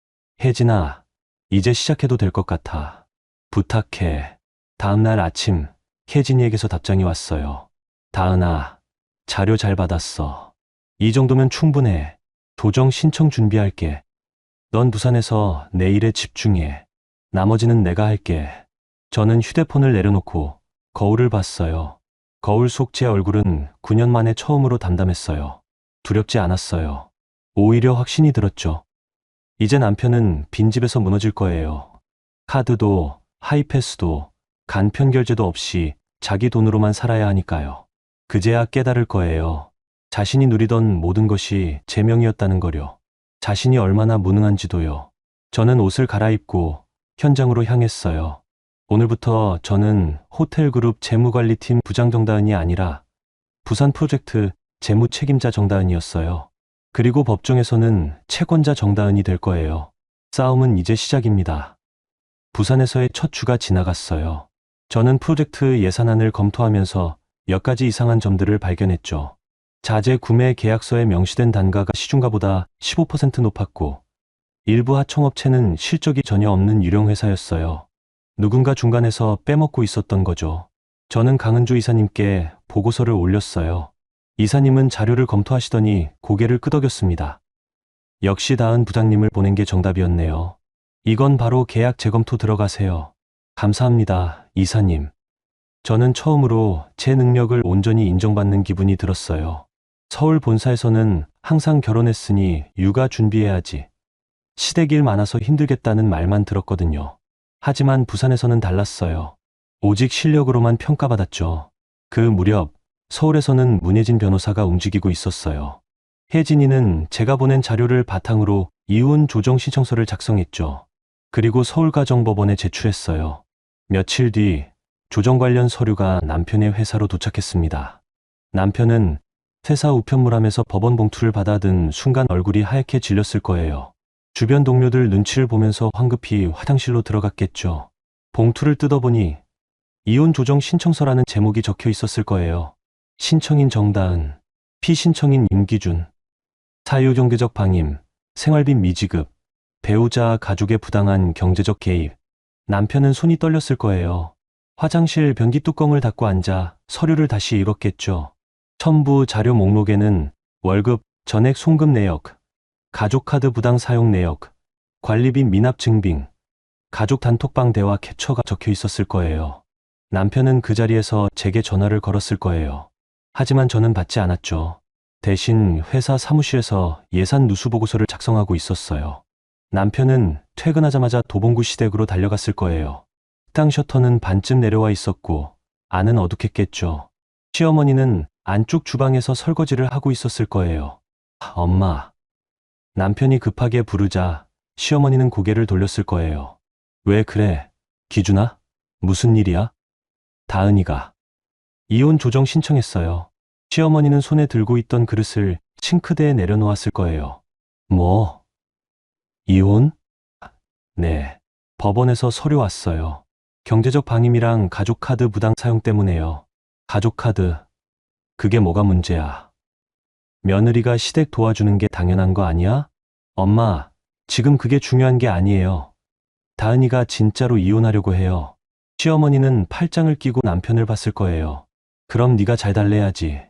혜진아, 이제 시작해도 될 것 같아. 부탁해. 다음날 아침 혜진이에게서 답장이 왔어요. 다은아, 자료 잘 받았어. 이 정도면 충분해. 도정 신청 준비할게. 넌 부산에서 내 일에 집중해. 나머지는 내가 할게. 저는 휴대폰을 내려놓고 거울을 봤어요. 거울 속 제 얼굴은 9년 만에 처음으로 담담했어요. 두렵지 않았어요. 오히려 확신이 들었죠. 이제 남편은 빈집에서 무너질 거예요. 카드도 하이패스도 간편 결제도 없이 자기 돈으로만 살아야 하니까요. 그제야 깨달을 거예요. 자신이 누리던 모든 것이 제 명이었다는 거요. 자신이 얼마나 무능한지도요. 저는 옷을 갈아입고 현장으로 향했어요. 오늘부터 저는 호텔그룹 재무관리팀 부장 정다은이 아니라 부산 프로젝트 재무 책임자 정다은이었어요. 그리고 법정에서는 채권자 정다은이 될 거예요. 싸움은 이제 시작입니다. 부산에서의 첫 주가 지나갔어요. 저는 프로젝트 예산안을 검토하면서 몇 가지 이상한 점들을 발견했죠. 자재 구매 계약서에 명시된 단가가 시중가보다 15% 높았고 일부 하청업체는 실적이 전혀 없는 유령회사였어요. 누군가 중간에서 빼먹고 있었던 거죠. 저는 강은주 이사님께 보고서를 올렸어요. 이사님은 자료를 검토하시더니 고개를 끄덕였습니다. 역시 다은 부장님을 보낸 게 정답이었네요. 이건 바로 계약 재검토 들어가세요. 감사합니다, 이사님. 저는 처음으로 제 능력을 온전히 인정받는 기분이 들었어요. 서울 본사에서는 항상 결혼했으니 육아 준비해야지. 시댁 일 많아서 힘들겠다는 말만 들었거든요. 하지만 부산에서는 달랐어요. 오직 실력으로만 평가받았죠. 그 무렵 서울에서는 문혜진 변호사가 움직이고 있었어요. 혜진이는 제가 보낸 자료를 바탕으로 이혼 조정 신청서를 작성했죠. 그리고 서울가정법원에 제출했어요. 며칠 뒤 조정 관련 서류가 남편의 회사로 도착했습니다. 남편은 회사 우편물함에서 법원 봉투를 받아든 순간 얼굴이 하얗게 질렸을 거예요. 주변 동료들 눈치를 보면서 황급히 화장실로 들어갔겠죠. 봉투를 뜯어보니 이혼 조정 신청서라는 제목이 적혀 있었을 거예요. 신청인 정다은, 피신청인 임기준, 사유경제적 방임, 생활비 미지급, 배우자 가족의 부당한 경제적 개입, 남편은 손이 떨렸을 거예요. 화장실 변기 뚜껑을 닫고 앉아 서류를 다시 읽었겠죠. 첨부 자료 목록에는 월급, 전액 송금 내역, 가족카드 부당 사용 내역, 관리비 미납 증빙, 가족 단톡방 대화 캡처가 적혀 있었을 거예요. 남편은 그 자리에서 제게 전화를 걸었을 거예요. 하지만 저는 받지 않았죠. 대신 회사 사무실에서 예산 누수 보고서를 작성하고 있었어요. 남편은 퇴근하자마자 도봉구 시댁으로 달려갔을 거예요. 식당 셔터는 반쯤 내려와 있었고 안은 어둑했겠죠. 시어머니는 안쪽 주방에서 설거지를 하고 있었을 거예요. 엄마. 남편이 급하게 부르자 시어머니는 고개를 돌렸을 거예요. 왜 그래? 기준아? 무슨 일이야? 다은이가 이혼 조정 신청했어요. 시어머니는 손에 들고 있던 그릇을 싱크대에 내려놓았을 거예요. 뭐? 이혼? 네. 법원에서 서류 왔어요. 경제적 방임이랑 가족카드 부당 사용 때문에요. 가족카드. 그게 뭐가 문제야? 며느리가 시댁 도와주는 게 당연한 거 아니야? 엄마, 지금 그게 중요한 게 아니에요. 다은이가 진짜로 이혼하려고 해요. 시어머니는 팔짱을 끼고 남편을 봤을 거예요. 그럼 네가 잘 달래야지.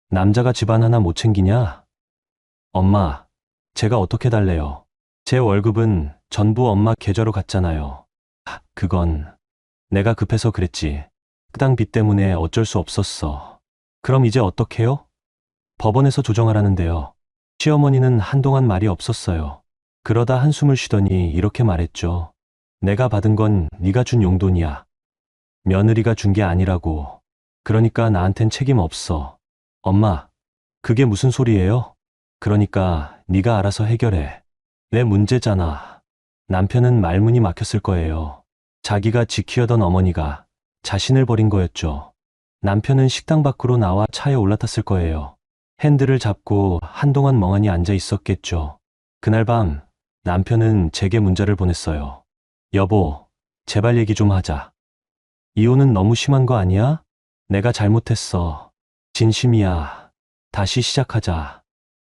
남자가 집안 하나 못 챙기냐? 엄마, 제가 어떻게 달래요? 제 월급은 전부 엄마 계좌로 갔잖아요. 그건 내가 급해서 그랬지. 식당 빚 때문에 어쩔 수 없었어. 그럼 이제 어떡해요? 법원에서 조정하라는데요. 시어머니는 한동안 말이 없었어요. 그러다 한숨을 쉬더니 이렇게 말했죠. 내가 받은 건 네가 준 용돈이야. 며느리가 준 게 아니라고. 그러니까 나한텐 책임 없어. 엄마, 그게 무슨 소리예요? 그러니까 네가 알아서 해결해. 내 문제잖아. 남편은 말문이 막혔을 거예요. 자기가 지키려던 어머니가 자신을 버린 거였죠. 남편은 식당 밖으로 나와 차에 올라탔을 거예요. 핸들을 잡고 한동안 멍하니 앉아 있었겠죠. 그날 밤 남편은 제게 문자를 보냈어요. 여보, 제발 얘기 좀 하자. 이혼은 너무 심한 거 아니야? 내가 잘못했어. 진심이야. 다시 시작하자.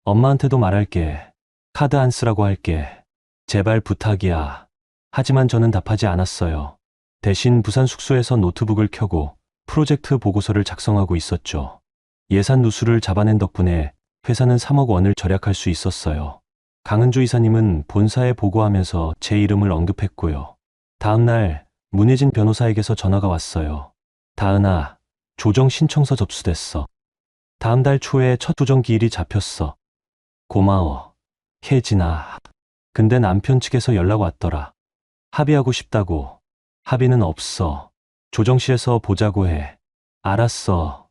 엄마한테도 말할게. 카드 안 쓰라고 할게. 제발 부탁이야. 하지만 저는 답하지 않았어요. 대신 부산 숙소에서 노트북을 켜고 프로젝트 보고서를 작성하고 있었죠. 예산 누수를 잡아낸 덕분에 회사는 3억 원을 절약할 수 있었어요. 강은주 이사님은 본사에 보고하면서 제 이름을 언급했고요. 다음 날 문혜진 변호사에게서 전화가 왔어요. 다은아, 조정 신청서 접수됐어. 다음 달 초에 첫 조정 기일이 잡혔어. 고마워. 혜진아. 근데 남편 측에서 연락 왔더라. 합의하고 싶다고. 합의는 없어. 조정실에서 보자고 해. 알았어.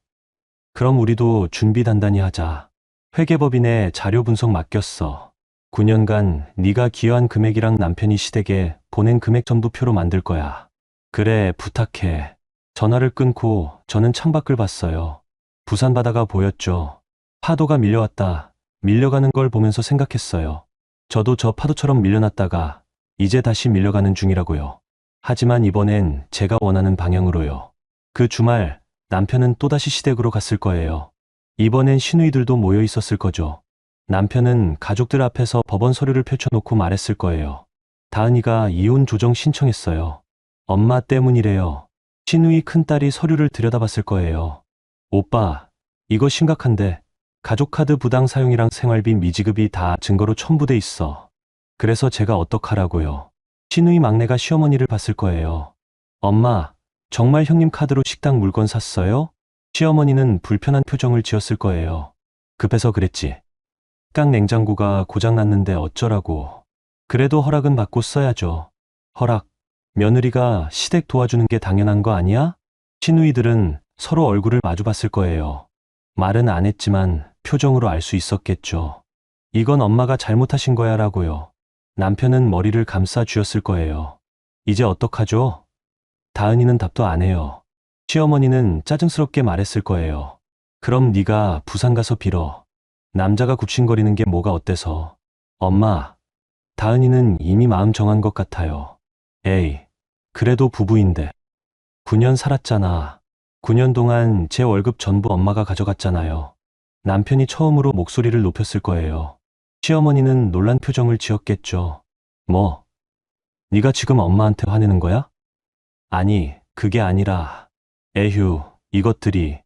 그럼 우리도 준비 단단히 하자. 회계법인에 자료 분석 맡겼어. 9년간 네가 기여한 금액이랑 남편이 시댁에 보낸 금액 전부 표로 만들 거야. 그래, 부탁해. 전화를 끊고 저는 창밖을 봤어요. 부산 바다가 보였죠. 파도가 밀려왔다. 밀려가는 걸 보면서 생각했어요. 저도 저 파도처럼 밀려났다가 이제 다시 밀려가는 중이라고요. 하지만 이번엔 제가 원하는 방향으로요. 그 주말 남편은 또다시 시댁으로 갔을 거예요. 이번엔 시누이들도 모여 있었을 거죠. 남편은 가족들 앞에서 법원 서류를 펼쳐놓고 말했을 거예요. 다은이가 이혼 조정 신청했어요. 엄마 때문이래요. 시누이 큰딸이 서류를 들여다봤을 거예요. 오빠, 이거 심각한데 가족카드 부당 사용이랑 생활비 미지급이 다 증거로 첨부돼 있어. 그래서 제가 어떡하라고요. 시누이 막내가 시어머니를 봤을 거예요. 엄마, 정말 형님 카드로 식당 물건 샀어요? 시어머니는 불편한 표정을 지었을 거예요. 급해서 그랬지. 식당 냉장고가 고장났는데 어쩌라고. 그래도 허락은 받고 써야죠. 허락. 며느리가 시댁 도와주는 게 당연한 거 아니야? 시누이들은 서로 얼굴을 마주 봤을 거예요. 말은 안 했지만 표정으로 알 수 있었겠죠. 이건 엄마가 잘못하신 거야 라고요. 남편은 머리를 감싸 쥐었을 거예요. 이제 어떡하죠? 다은이는 답도 안 해요. 시어머니는 짜증스럽게 말했을 거예요. 그럼 네가 부산 가서 빌어. 남자가 굽신거리는 게 뭐가 어때서. 엄마, 다은이는 이미 마음 정한 것 같아요. 에이, 그래도 부부인데. 9년 살았잖아. 9년 동안 제 월급 전부 엄마가 가져갔잖아요. 남편이 처음으로 목소리를 높였을 거예요. 시어머니는 놀란 표정을 지었겠죠. 뭐, 네가 지금 엄마한테 화내는 거야? 아니, 그게 아니라. 에휴, 이것들이.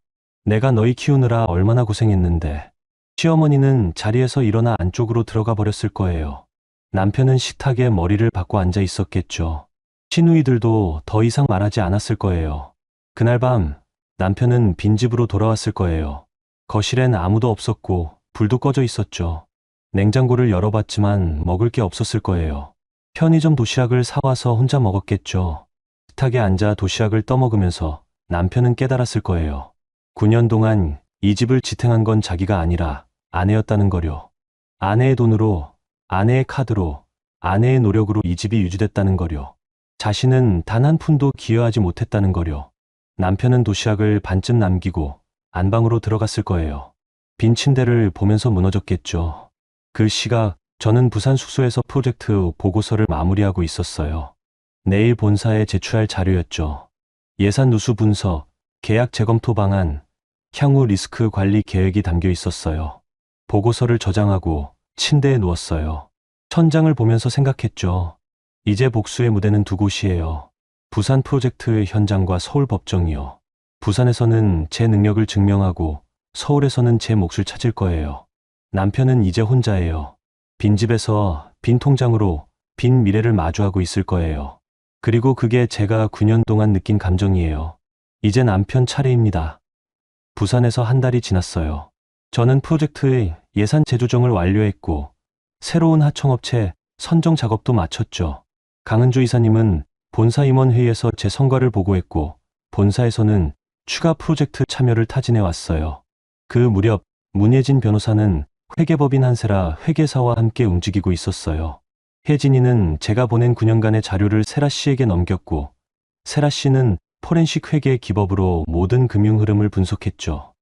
내가 너희 키우느라 얼마나 고생했는데. 시어머니는 자리에서 일어나 안쪽으로 들어가 버렸을 거예요. 남편은 식탁에 머리를 박고 앉아 있었겠죠. 시누이들도 더 이상 말하지 않았을 거예요. 그날 밤 남편은 빈집으로 돌아왔을 거예요. 거실엔 아무도 없었고 불도 꺼져 있었죠. 냉장고를 열어봤지만 먹을 게 없었을 거예요. 편의점 도시락을 사와서 혼자 먹었겠죠. 식탁에 앉아 도시락을 떠먹으면서 남편은 깨달았을 거예요. 9년 동안 이 집을 지탱한 건 자기가 아니라 아내였다는 거요. 아내의 돈으로, 아내의 카드로, 아내의 노력으로 이 집이 유지됐다는 거요. 자신은 단 한 푼도 기여하지 못했다는 거요. 남편은 도시락을 반쯤 남기고 안방으로 들어갔을 거예요. 빈 침대를 보면서 무너졌겠죠. 그 시각 저는 부산 숙소에서 프로젝트 보고서를 마무리하고 있었어요. 내일 본사에 제출할 자료였죠. 예산 누수 분석, 계약 재검토 방안, 향후 리스크 관리 계획이 담겨 있었어요. 보고서를 저장하고 침대에 누웠어요. 천장을 보면서 생각했죠. 이제 복수의 무대는 두 곳이에요. 부산 프로젝트 현장과 서울 법정이요. 부산에서는 제 능력을 증명하고 서울에서는 제 몫을 찾을 거예요. 남편은 이제 혼자예요. 빈집에서 빈 통장으로 빈 미래를 마주하고 있을 거예요. 그리고 그게 제가 9년 동안 느낀 감정이에요. 이제 남편 차례입니다. 부산에서 한 달이 지났어요. 저는 프로젝트의 예산 재조정을 완료했고 새로운 하청업체 선정 작업도 마쳤죠. 강은주 이사님은 본사 임원회의에서 제 성과를 보고했고 본사에서는 추가 프로젝트 참여를 타진해 왔어요. 그 무렵 문예진 변호사는 회계법인 한세라 회계사와 함께 움직이고 있었어요. 혜진이는 제가 보낸 9년간의 자료를 세라 씨에게 넘겼고 세라 씨는 포렌식 회계 기법으로 모든 금융 흐름을 분석했죠.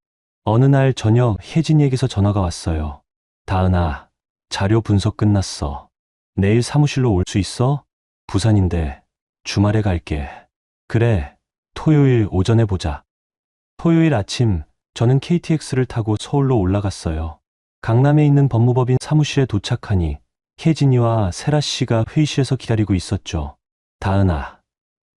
어느 날 저녁 혜진이에게서 전화가 왔어요. 다은아, 자료 분석 끝났어. 내일 사무실로 올 수 있어? 부산인데 주말에 갈게. 그래, 토요일 오전에 보자. 토요일 아침 저는 KTX를 타고 서울로 올라갔어요. 강남에 있는 법무법인 사무실에 도착하니 혜진이와 세라 씨가 회의실에서 기다리고 있었죠. 다은아,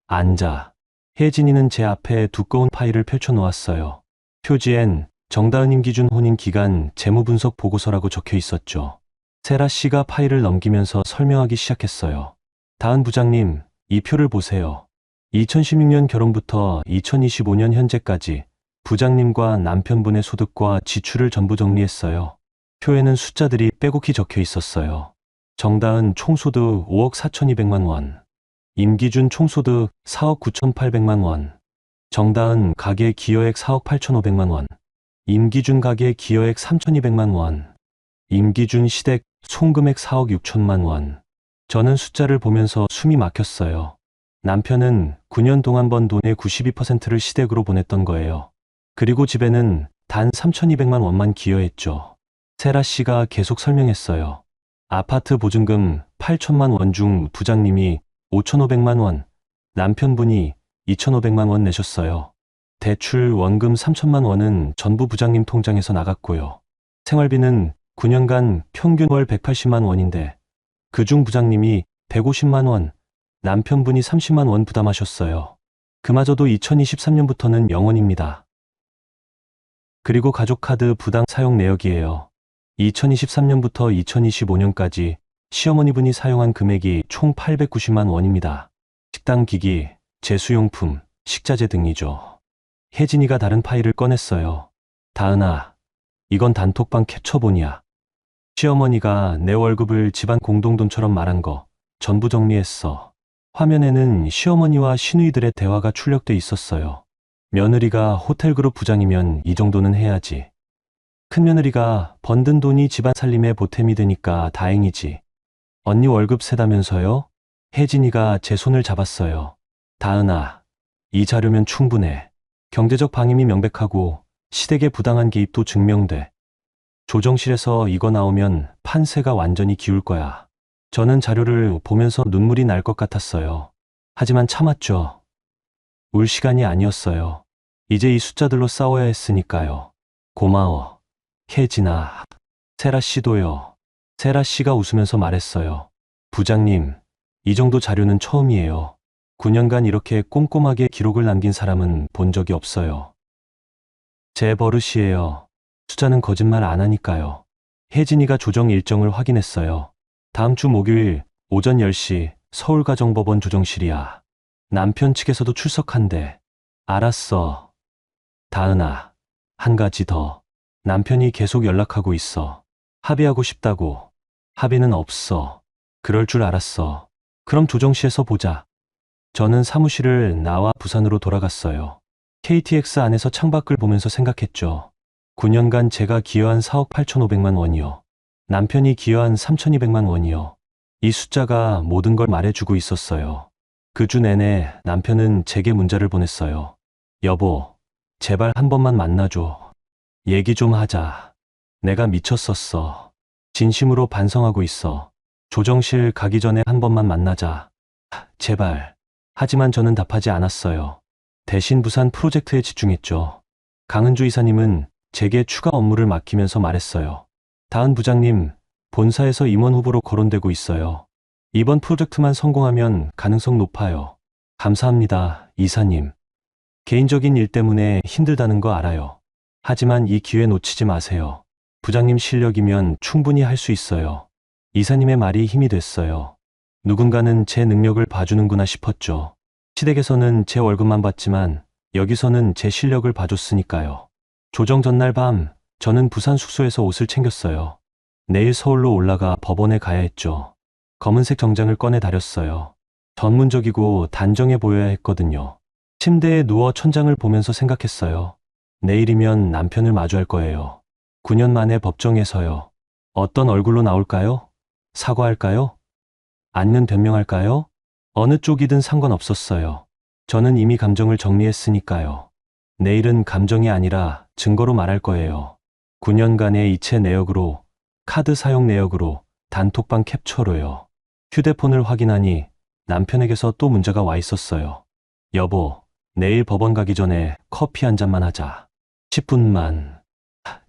앉아. 혜진이는 제 앞에 두꺼운 파일을 펼쳐놓았어요. 표지엔 정다은님 기준 혼인 기간 재무분석 보고서라고 적혀 있었죠. 세라 씨가 파일을 넘기면서 설명하기 시작했어요. 다은 부장님, 이 표를 보세요. 2016년 결혼부터 2025년 현재까지 부장님과 남편분의 소득과 지출을 전부 정리했어요. 표에는 숫자들이 빼곡히 적혀 있었어요. 정다은 총소득 5억 4,200만 원, 임기준 총소득 4억 9,800만 원, 정다은 가계 기여액 4억 8,500만 원, 임기준 가계 기여액 3,200만 원, 임기준 시댁 송금액 4억 6천만 원. 저는 숫자를 보면서 숨이 막혔어요. 남편은 9년 동안 번 돈의 92%를 시댁으로 보냈던 거예요. 그리고 집에는 단 3,200만 원만 기여했죠. 세라 씨가 계속 설명했어요. 아파트 보증금 8천만 원 중 부장님이 5,500만 원, 남편분이 2,500만 원 내셨어요. 대출 원금 3천만 원은 전부 부장님 통장에서 나갔고요. 생활비는 9년간 평균 월 180만 원인데 그중 부장님이 150만 원, 남편분이 30만 원 부담하셨어요. 그마저도 2023년부터는 0원입니다. 그리고 가족카드 부당 사용 내역이에요. 2023년부터 2025년까지 시어머니분이 사용한 금액이 총 890만 원입니다. 식당 기기, 제수용품, 식자재 등이죠. 혜진이가 다른 파일을 꺼냈어요. 다은아, 이건 단톡방 캡처본이야. 시어머니가 내 월급을 집안 공동돈처럼 말한 거 전부 정리했어. 화면에는 시어머니와 시누이들의 대화가 출력돼 있었어요. 며느리가 호텔그룹 부장이면 이 정도는 해야지. 큰며느리가 번든 돈이 집안 살림에 보탬이 되니까 다행이지. 언니 월급 세다면서요? 혜진이가 제 손을 잡았어요. 다은아, 이 자료면 충분해. 경제적 방임이 명백하고 시댁의 부당한 개입도 증명돼. 조정실에서 이거 나오면 판세가 완전히 기울 거야. 저는 자료를 보면서 눈물이 날 것 같았어요. 하지만 참았죠. 울 시간이 아니었어요. 이제 이 숫자들로 싸워야 했으니까요. 고마워. 혜진아. 세라 씨도요. 세라 씨가 웃으면서 말했어요. 부장님, 이 정도 자료는 처음이에요. 9년간 이렇게 꼼꼼하게 기록을 남긴 사람은 본 적이 없어요. 제 버릇이에요. 숫자는 거짓말 안 하니까요. 혜진이가 조정 일정을 확인했어요. 다음 주 목요일 오전 10시 서울가정법원 조정실이야. 남편 측에서도 출석한대. 알았어. 다은아, 한 가지 더. 남편이 계속 연락하고 있어. 합의하고 싶다고. 합의는 없어. 그럴 줄 알았어. 그럼 조정시에서 보자. 저는 사무실을 나와 부산으로 돌아갔어요. KTX 안에서 창밖을 보면서 생각했죠. 9년간 제가 기여한 4억 8,500만 원이요. 남편이 기여한 3,200만 원이요. 이 숫자가 모든 걸 말해주고 있었어요. 그 주 내내 남편은 제게 문자를 보냈어요. 여보, 제발 한 번만 만나줘. 얘기 좀 하자. 내가 미쳤었어. 진심으로 반성하고 있어. 조정실 가기 전에 한 번만 만나자. 제발. 하지만 저는 답하지 않았어요. 대신 부산 프로젝트에 집중했죠. 강은주 이사님은 제게 추가 업무를 맡기면서 말했어요. 다은 부장님, 본사에서 임원 후보로 거론되고 있어요. 이번 프로젝트만 성공하면 가능성 높아요. 감사합니다, 이사님. 개인적인 일 때문에 힘들다는 거 알아요. 하지만 이 기회 놓치지 마세요. 부장님 실력이면 충분히 할 수 있어요. 이사님의 말이 힘이 됐어요. 누군가는 제 능력을 봐주는구나 싶었죠. 시댁에서는 제 월급만 받지만 여기서는 제 실력을 봐줬으니까요. 조정 전날 밤 저는 부산 숙소에서 옷을 챙겼어요. 내일 서울로 올라가 법원에 가야 했죠. 검은색 정장을 꺼내 다렸어요. 전문적이고 단정해 보여야 했거든요. 침대에 누워 천장을 보면서 생각했어요. 내일이면 남편을 마주할 거예요. 9년 만에 법정에서요. 어떤 얼굴로 나올까요? 사과할까요? 아니면 변명할까요? 어느 쪽이든 상관없었어요. 저는 이미 감정을 정리했으니까요. 내일은 감정이 아니라 증거로 말할 거예요. 9년간의 이체 내역으로, 카드 사용 내역으로, 단톡방 캡처로요. 휴대폰을 확인하니 남편에게서 또 문자가 와 있었어요. 여보, 내일 법원 가기 전에 커피 한 잔만 하자. 10분만.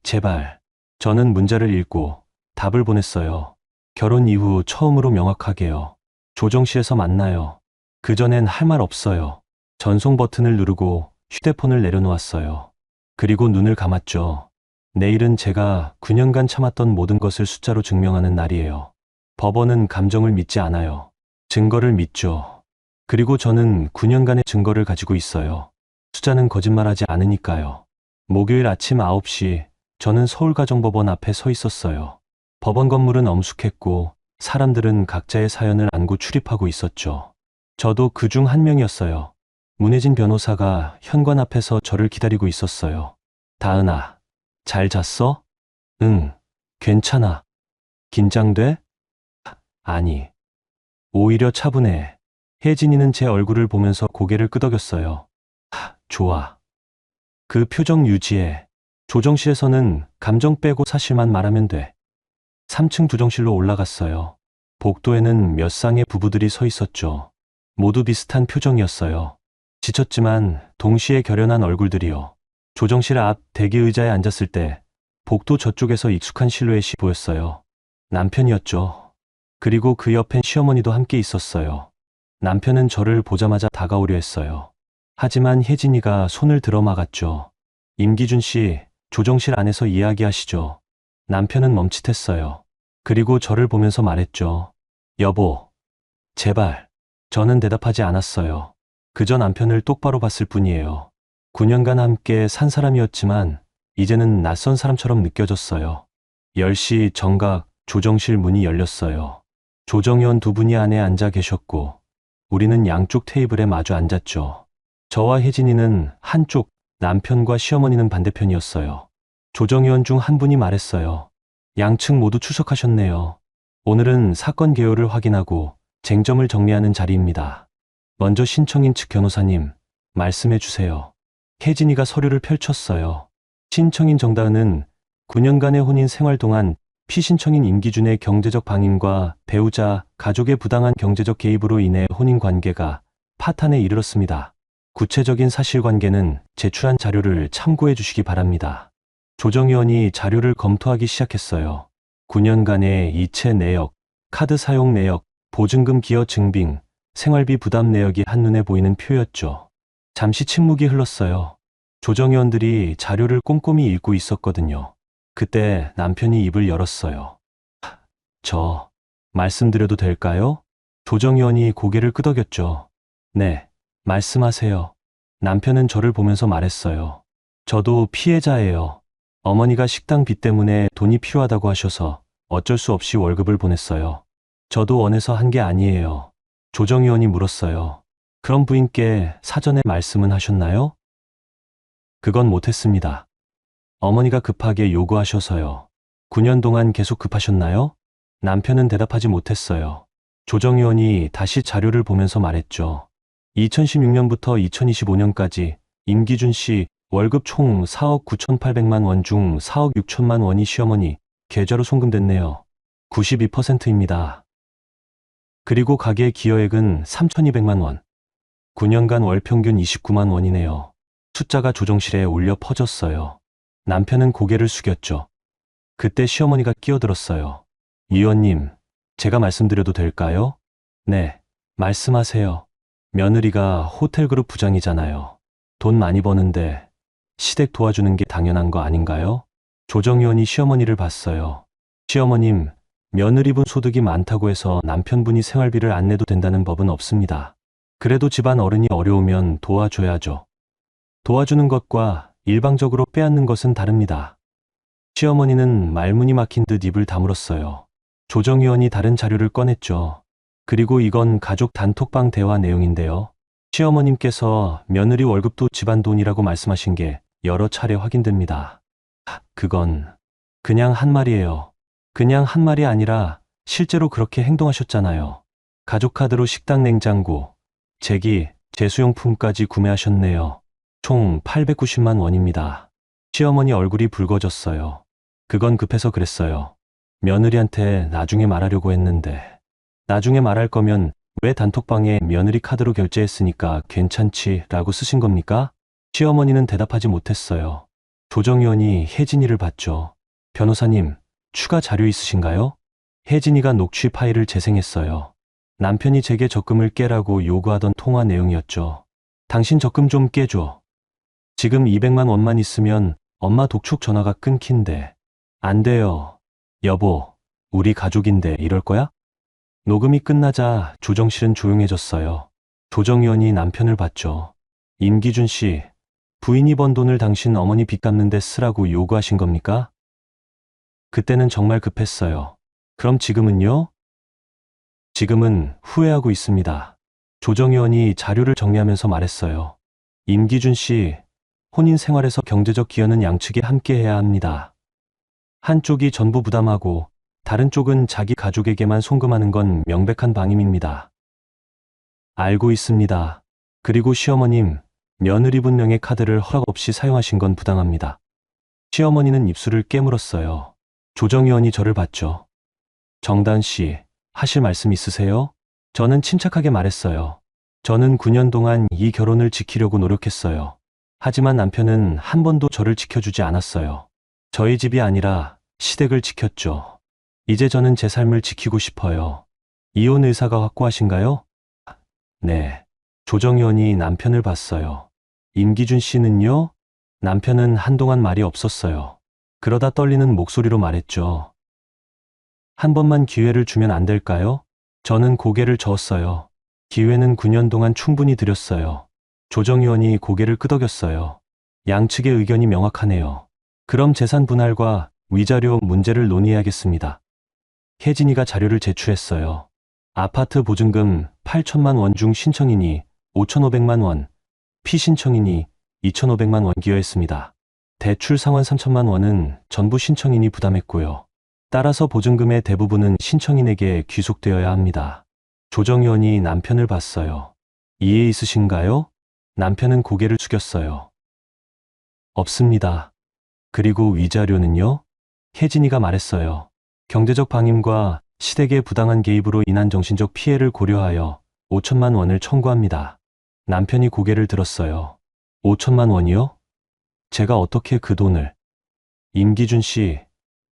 제발. 저는 문자를 읽고 답을 보냈어요. 결혼 이후 처음으로 명확하게요. 조정시에서 만나요. 그전엔 할 말 없어요. 전송 버튼을 누르고 휴대폰을 내려놓았어요. 그리고 눈을 감았죠. 내일은 제가 9년간 참았던 모든 것을 숫자로 증명하는 날이에요. 법원은 감정을 믿지 않아요. 증거를 믿죠. 그리고 저는 9년간의 증거를 가지고 있어요. 숫자는 거짓말하지 않으니까요. 목요일 아침 9시 저는 서울가정법원 앞에 서 있었어요. 법원 건물은 엄숙했고 사람들은 각자의 사연을 안고 출입하고 있었죠. 저도 그 중 한 명이었어요. 문혜진 변호사가 현관 앞에서 저를 기다리고 있었어요. 다은아, 잘 잤어? 응, 괜찮아. 긴장돼? 아니. 오히려 차분해. 혜진이는 제 얼굴을 보면서 고개를 끄덕였어요. 좋아. 그 표정 유지해. 조정실에서는 감정 빼고 사실만 말하면 돼. 3층 조정실로 올라갔어요. 복도에는 몇 쌍의 부부들이 서 있었죠. 모두 비슷한 표정이었어요. 지쳤지만 동시에 결연한 얼굴들이요. 조정실 앞 대기 의자에 앉았을 때 복도 저쪽에서 익숙한 실루엣이 보였어요. 남편이었죠. 그리고 그 옆엔 시어머니도 함께 있었어요. 남편은 저를 보자마자 다가오려 했어요. 하지만 혜진이가 손을 들어 막았죠. 임기준 씨, 조정실 안에서 이야기하시죠. 남편은 멈칫했어요. 그리고 저를 보면서 말했죠. 여보, 제발. 저는 대답하지 않았어요. 그저 남편을 똑바로 봤을 뿐이에요. 9년간 함께 산 사람이었지만 이제는 낯선 사람처럼 느껴졌어요. 10시 정각 조정실 문이 열렸어요. 조정위원 두 분이 안에 앉아 계셨고 우리는 양쪽 테이블에 마주 앉았죠. 저와 혜진이는 한쪽, 남편과 시어머니는 반대편이었어요. 조정위원 중 한 분이 말했어요. 양측 모두 출석하셨네요. 오늘은 사건 개요를 확인하고 쟁점을 정리하는 자리입니다. 먼저 신청인 측 변호사님, 말씀해 주세요. 혜진이가 서류를 펼쳤어요. 신청인 정다은은 9년간의 혼인 생활 동안 피신청인 임기준의 경제적 방임과 배우자, 가족의 부당한 경제적 개입으로 인해 혼인 관계가 파탄에 이르렀습니다. 구체적인 사실관계는 제출한 자료를 참고해 주시기 바랍니다. 조정위원이 자료를 검토하기 시작했어요. 9년간의 이체 내역, 카드 사용 내역, 보증금 기여 증빙, 생활비 부담 내역이 한눈에 보이는 표였죠. 잠시 침묵이 흘렀어요. 조정위원들이 자료를 꼼꼼히 읽고 있었거든요. 그때 남편이 입을 열었어요. 저, 말씀드려도 될까요? 조정위원이 고개를 끄덕였죠. 네, 말씀하세요. 남편은 저를 보면서 말했어요. 저도 피해자예요. 어머니가 식당 빚 때문에 돈이 필요하다고 하셔서 어쩔 수 없이 월급을 보냈어요. 저도 원해서 한 게 아니에요. 조정위원이 물었어요. 그럼 부인께 사전에 말씀은 하셨나요? 그건 못했습니다. 어머니가 급하게 요구하셔서요. 9년 동안 계속 급하셨나요? 남편은 대답하지 못했어요. 조정위원이 다시 자료를 보면서 말했죠. 2016년부터 2025년까지 임기준 씨 월급 총 4억 9,800만 원 중 4억 6천만 원이 시어머니 계좌로 송금됐네요. 92%입니다. 그리고 가계 기여액은 3,200만 원. 9년간 월 평균 29만 원이네요. 숫자가 조정실에 울려 퍼졌어요. 남편은 고개를 숙였죠. 그때 시어머니가 끼어들었어요. 이 의원님, 제가 말씀드려도 될까요? 네, 말씀하세요. 며느리가 호텔그룹 부장이잖아요. 돈 많이 버는데 시댁 도와주는 게 당연한 거 아닌가요? 조정위원이 시어머니를 봤어요. 시어머님, 며느리분 소득이 많다고 해서 남편분이 생활비를 안 내도 된다는 법은 없습니다. 그래도 집안 어른이 어려우면 도와줘야죠. 도와주는 것과 일방적으로 빼앗는 것은 다릅니다. 시어머니는 말문이 막힌 듯 입을 다물었어요. 조정위원이 다른 자료를 꺼냈죠. 그리고 이건 가족 단톡방 대화 내용인데요. 시어머님께서 며느리 월급도 집안 돈이라고 말씀하신 게 여러 차례 확인됩니다. 그건 그냥 한 말이에요. 그냥 한 말이 아니라 실제로 그렇게 행동하셨잖아요. 가족 카드로 식당 냉장고, 제기, 제수용품까지 구매하셨네요. 총 890만 원입니다. 시어머니 얼굴이 붉어졌어요. 그건 급해서 그랬어요. 며느리한테 나중에 말하려고 했는데. 나중에 말할 거면 왜 단톡방에 며느리 카드로 결제했으니까 괜찮지라고 쓰신 겁니까? 시어머니는 대답하지 못했어요. 조정위원이 혜진이를 봤죠. 변호사님, 추가 자료 있으신가요? 혜진이가 녹취 파일을 재생했어요. 남편이 제게 적금을 깨라고 요구하던 통화 내용이었죠. 당신 적금 좀 깨줘. 지금 200만 원만 있으면 엄마 독촉 전화가 끊긴대. 안 돼요. 여보, 우리 가족인데 이럴 거야? 녹음이 끝나자 조정실은 조용해졌어요. 조정위원이 남편을 봤죠. 임기준 씨, 부인이 번 돈을 당신 어머니 빚 갚는데 쓰라고 요구하신 겁니까? 그때는 정말 급했어요. 그럼 지금은요? 지금은 후회하고 있습니다. 조정위원이 자료를 정리하면서 말했어요. 임기준 씨, 혼인 생활에서 경제적 기여는 양측이 함께 해야 합니다. 한쪽이 전부 부담하고 다른 쪽은 자기 가족에게만 송금하는 건 명백한 방임입니다. 알고 있습니다. 그리고 시어머님, 며느리분 명의 카드를 허락 없이 사용하신 건 부당합니다. 시어머니는 입술을 깨물었어요. 조정위원이 저를 봤죠. 정다은 씨, 하실 말씀 있으세요? 저는 침착하게 말했어요. 저는 9년 동안 이 결혼을 지키려고 노력했어요. 하지만 남편은 한 번도 저를 지켜주지 않았어요. 저희 집이 아니라 시댁을 지켰죠. 이제 저는 제 삶을 지키고 싶어요. 이혼 의사가 확고하신가요? 네. 조정위원이 남편을 봤어요. 임기준 씨는요? 남편은 한동안 말이 없었어요. 그러다 떨리는 목소리로 말했죠. 한 번만 기회를 주면 안 될까요? 저는 고개를 저었어요. 기회는 9년 동안 충분히 드렸어요. 조정위원이 고개를 끄덕였어요. 양측의 의견이 명확하네요. 그럼 재산 분할과 위자료 문제를 논의해야겠습니다. 혜진이가 자료를 제출했어요. 아파트 보증금 8천만 원 중 신청인이 5,500만 원, 피신청인이 2,500만 원 기여했습니다. 대출 상환 3천만 원은 전부 신청인이 부담했고요. 따라서 보증금의 대부분은 신청인에게 귀속되어야 합니다. 조정위원이 남편을 봤어요. 이해 있으신가요? 남편은 고개를 숙였어요. 없습니다. 그리고 위자료는요? 혜진이가 말했어요. 경제적 방임과 시댁의 부당한 개입으로 인한 정신적 피해를 고려하여 5천만 원을 청구합니다. 남편이 고개를 들었어요. 5천만 원이요? 제가 어떻게 그 돈을? 임기준 씨,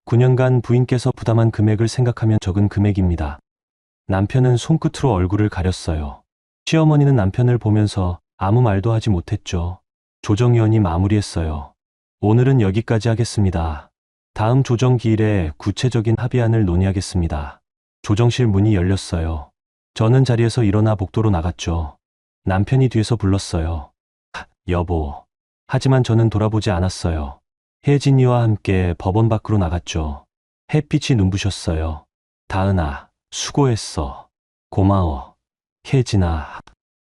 9년간 부인께서 부담한 금액을 생각하면 적은 금액입니다. 남편은 손끝으로 얼굴을 가렸어요. 시어머니는 남편을 보면서 아무 말도 하지 못했죠. 조정위원이 마무리했어요. 오늘은 여기까지 하겠습니다. 다음 조정 기일에 구체적인 합의안을 논의하겠습니다. 조정실 문이 열렸어요. 저는 자리에서 일어나 복도로 나갔죠. 남편이 뒤에서 불렀어요. 여보. 하지만 저는 돌아보지 않았어요. 혜진이와 함께 법원 밖으로 나갔죠. 햇빛이 눈부셨어요. 다은아, 수고했어. 고마워. 혜진아,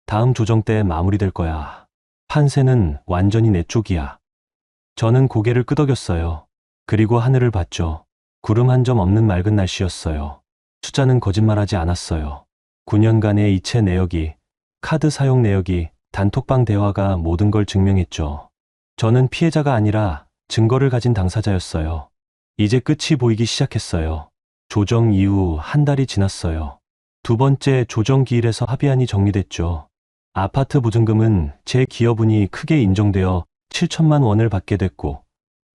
다음 조정 때 마무리될 거야. 판세는 완전히 내 쪽이야. 저는 고개를 끄덕였어요. 그리고 하늘을 봤죠. 구름 한 점 없는 맑은 날씨였어요. 숫자는 거짓말하지 않았어요. 9년간의 이체 내역이, 카드 사용 내역이, 단톡방 대화가 모든 걸 증명했죠. 저는 피해자가 아니라 증거를 가진 당사자였어요. 이제 끝이 보이기 시작했어요. 조정 이후 한 달이 지났어요. 두 번째 조정 기일에서 합의안이 정리됐죠. 아파트 보증금은 제 기여분이 크게 인정되어 7천만 원을 받게 됐고,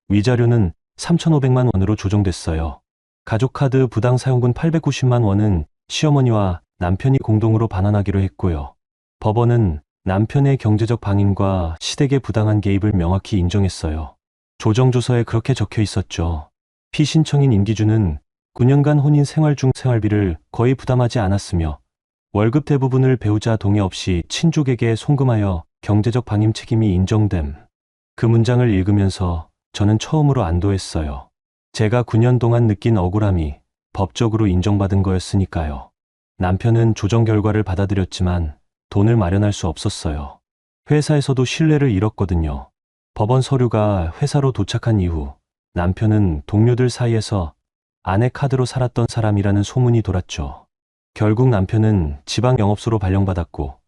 위자료는 3,500만 원으로 조정됐어요. 가족카드 부당 사용분 890만 원은 시어머니와 남편이 공동으로 반환하기로 했고요. 법원은 남편의 경제적 방임과 시댁의 부당한 개입을 명확히 인정했어요. 조정조서에 그렇게 적혀 있었죠. 피신청인 임기준은 9년간 혼인 생활 중 생활비를 거의 부담하지 않았으며 월급 대부분을 배우자 동의 없이 친족에게 송금하여 경제적 방임 책임이 인정됨. 그 문장을 읽으면서 저는 처음으로 안도했어요. 제가 9년 동안 느낀 억울함이 법적으로 인정받은 거였으니까요. 남편은 조정 결과를 받아들였지만 돈을 마련할 수 없었어요. 회사에서도 신뢰를 잃었거든요. 법원 서류가 회사로 도착한 이후 남편은 동료들 사이에서 아내 카드로 살았던 사람이라는 소문이 돌았죠. 결국 남편은 지방 영업소로 발령받았고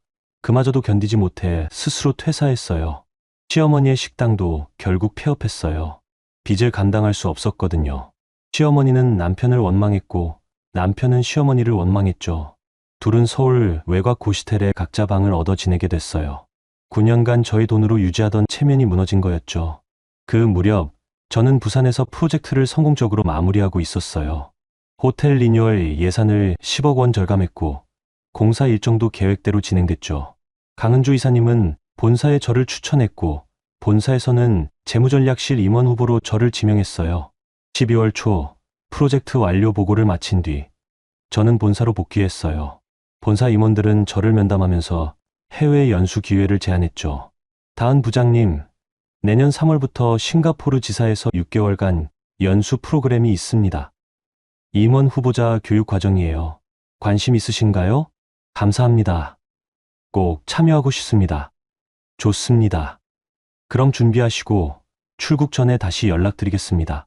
그마저도 견디지 못해 스스로 퇴사했어요. 시어머니의 식당도 결국 폐업했어요. 빚을 감당할 수 없었거든요. 시어머니는 남편을 원망했고 남편은 시어머니를 원망했죠. 둘은 서울 외곽 고시텔에 각자 방을 얻어 지내게 됐어요. 9년간 저희 돈으로 유지하던 체면이 무너진 거였죠. 그 무렵 저는 부산에서 프로젝트를 성공적으로 마무리하고 있었어요. 호텔 리뉴얼 예산을 10억 원 절감했고 공사 일정도 계획대로 진행됐죠. 강은주 이사님은 본사에 저를 추천했고 본사에서는 재무전략실 임원 후보로 저를 지명했어요. 12월 초 프로젝트 완료 보고를 마친 뒤 저는 본사로 복귀했어요. 본사 임원들은 저를 면담하면서 해외 연수 기회를 제안했죠. 다은 부장님, 내년 3월부터 싱가포르 지사에서 6개월간 연수 프로그램이 있습니다. 임원 후보자 교육 과정이에요. 관심 있으신가요? 감사합니다. 꼭 참여하고 싶습니다. 좋습니다. 그럼 준비하시고 출국 전에 다시 연락드리겠습니다.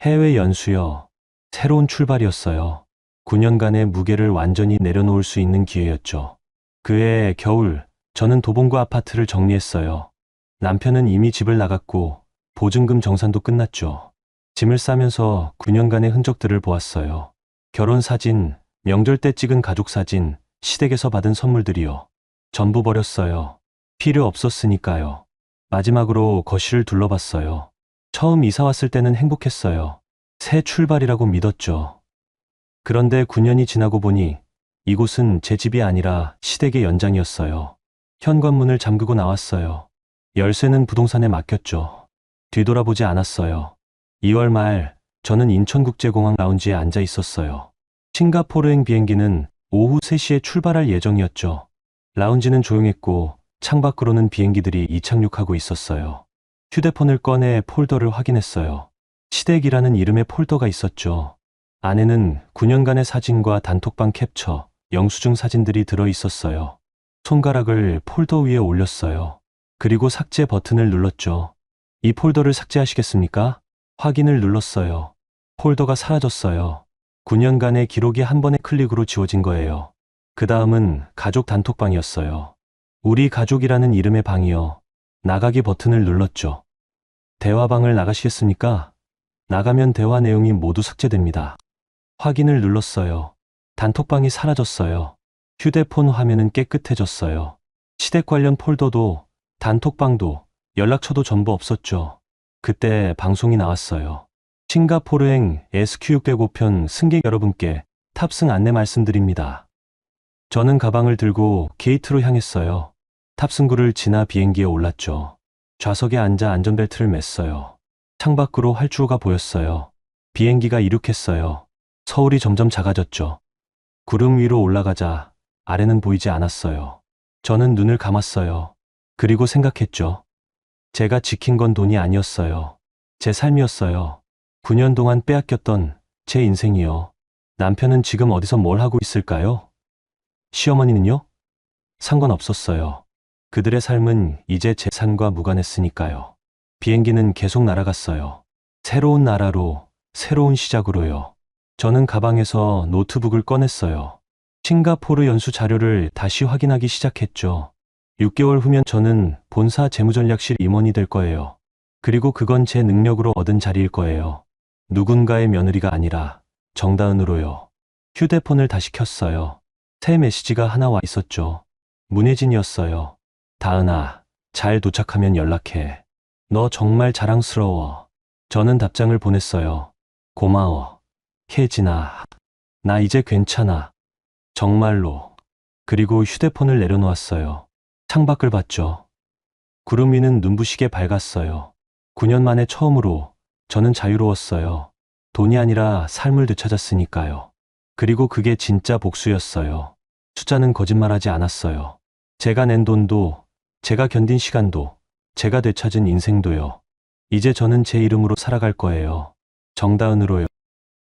해외 연수요. 새로운 출발이었어요. 9년간의 무게를 완전히 내려놓을 수 있는 기회였죠. 그해 겨울, 저는 도봉구 아파트를 정리했어요. 남편은 이미 집을 나갔고 보증금 정산도 끝났죠. 짐을 싸면서 9년간의 흔적들을 보았어요. 결혼 사진, 명절 때 찍은 가족 사진, 시댁에서 받은 선물들이요. 전부 버렸어요. 필요 없었으니까요. 마지막으로 거실을 둘러봤어요. 처음 이사 왔을 때는 행복했어요. 새 출발이라고 믿었죠. 그런데 9년이 지나고 보니 이곳은 제 집이 아니라 시댁의 연장이었어요. 현관문을 잠그고 나왔어요. 열쇠는 부동산에 맡겼죠. 뒤돌아보지 않았어요. 2월 말 저는 인천국제공항 라운지에 앉아 있었어요. 싱가포르행 비행기는 오후 3시에 출발할 예정이었죠. 라운지는 조용했고 창밖으로는 비행기들이 이착륙하고 있었어요. 휴대폰을 꺼내 폴더를 확인했어요. 시댁이라는 이름의 폴더가 있었죠. 안에는 9년간의 사진과 단톡방 캡처, 영수증 사진들이 들어 있었어요. 손가락을 폴더 위에 올렸어요. 그리고 삭제 버튼을 눌렀죠. 이 폴더를 삭제하시겠습니까? 확인을 눌렀어요. 폴더가 사라졌어요. 9년간의 기록이 한 번의 클릭으로 지워진 거예요. 그 다음은 가족 단톡방이었어요. 우리 가족이라는 이름의 방이요. 나가기 버튼을 눌렀죠. 대화방을 나가시겠습니까? 나가면 대화 내용이 모두 삭제됩니다. 확인을 눌렀어요. 단톡방이 사라졌어요. 휴대폰 화면은 깨끗해졌어요. 시댁 관련 폴더도 단톡방도 연락처도 전부 없었죠. 그때 방송이 나왔어요. 싱가포르행 SQ605편 승객 여러분께 탑승 안내 말씀드립니다. 저는 가방을 들고 게이트로 향했어요. 탑승구를 지나 비행기에 올랐죠. 좌석에 앉아 안전벨트를 맸어요. 창밖으로 활주로가 보였어요. 비행기가 이륙했어요. 서울이 점점 작아졌죠. 구름 위로 올라가자 아래는 보이지 않았어요. 저는 눈을 감았어요. 그리고 생각했죠. 제가 지킨 건 돈이 아니었어요. 제 삶이었어요. 9년 동안 빼앗겼던 제 인생이요. 남편은 지금 어디서 뭘 하고 있을까요? 시어머니는요? 상관없었어요. 그들의 삶은 이제 제 삶과 무관했으니까요. 비행기는 계속 날아갔어요. 새로운 나라로, 새로운 시작으로요. 저는 가방에서 노트북을 꺼냈어요. 싱가포르 연수 자료를 다시 확인하기 시작했죠. 6개월 후면 저는 본사 재무전략실 임원이 될 거예요. 그리고 그건 제 능력으로 얻은 자리일 거예요. 누군가의 며느리가 아니라 정다은으로요. 휴대폰을 다시 켰어요. 새 메시지가 하나 와 있었죠. 문혜진이었어요. 다은아, 잘 도착하면 연락해. 너 정말 자랑스러워. 저는 답장을 보냈어요. 고마워. 혜진아, 나 이제 괜찮아. 정말로. 그리고 휴대폰을 내려놓았어요. 창밖을 봤죠. 구름 위는 눈부시게 밝았어요. 9년 만에 처음으로 저는 자유로웠어요. 돈이 아니라 삶을 되찾았으니까요. 그리고 그게 진짜 복수였어요. 숫자는 거짓말하지 않았어요. 제가 낸 돈도, 제가 견딘 시간도, 제가 되찾은 인생도요. 이제 저는 제 이름으로 살아갈 거예요. 정다은으로요.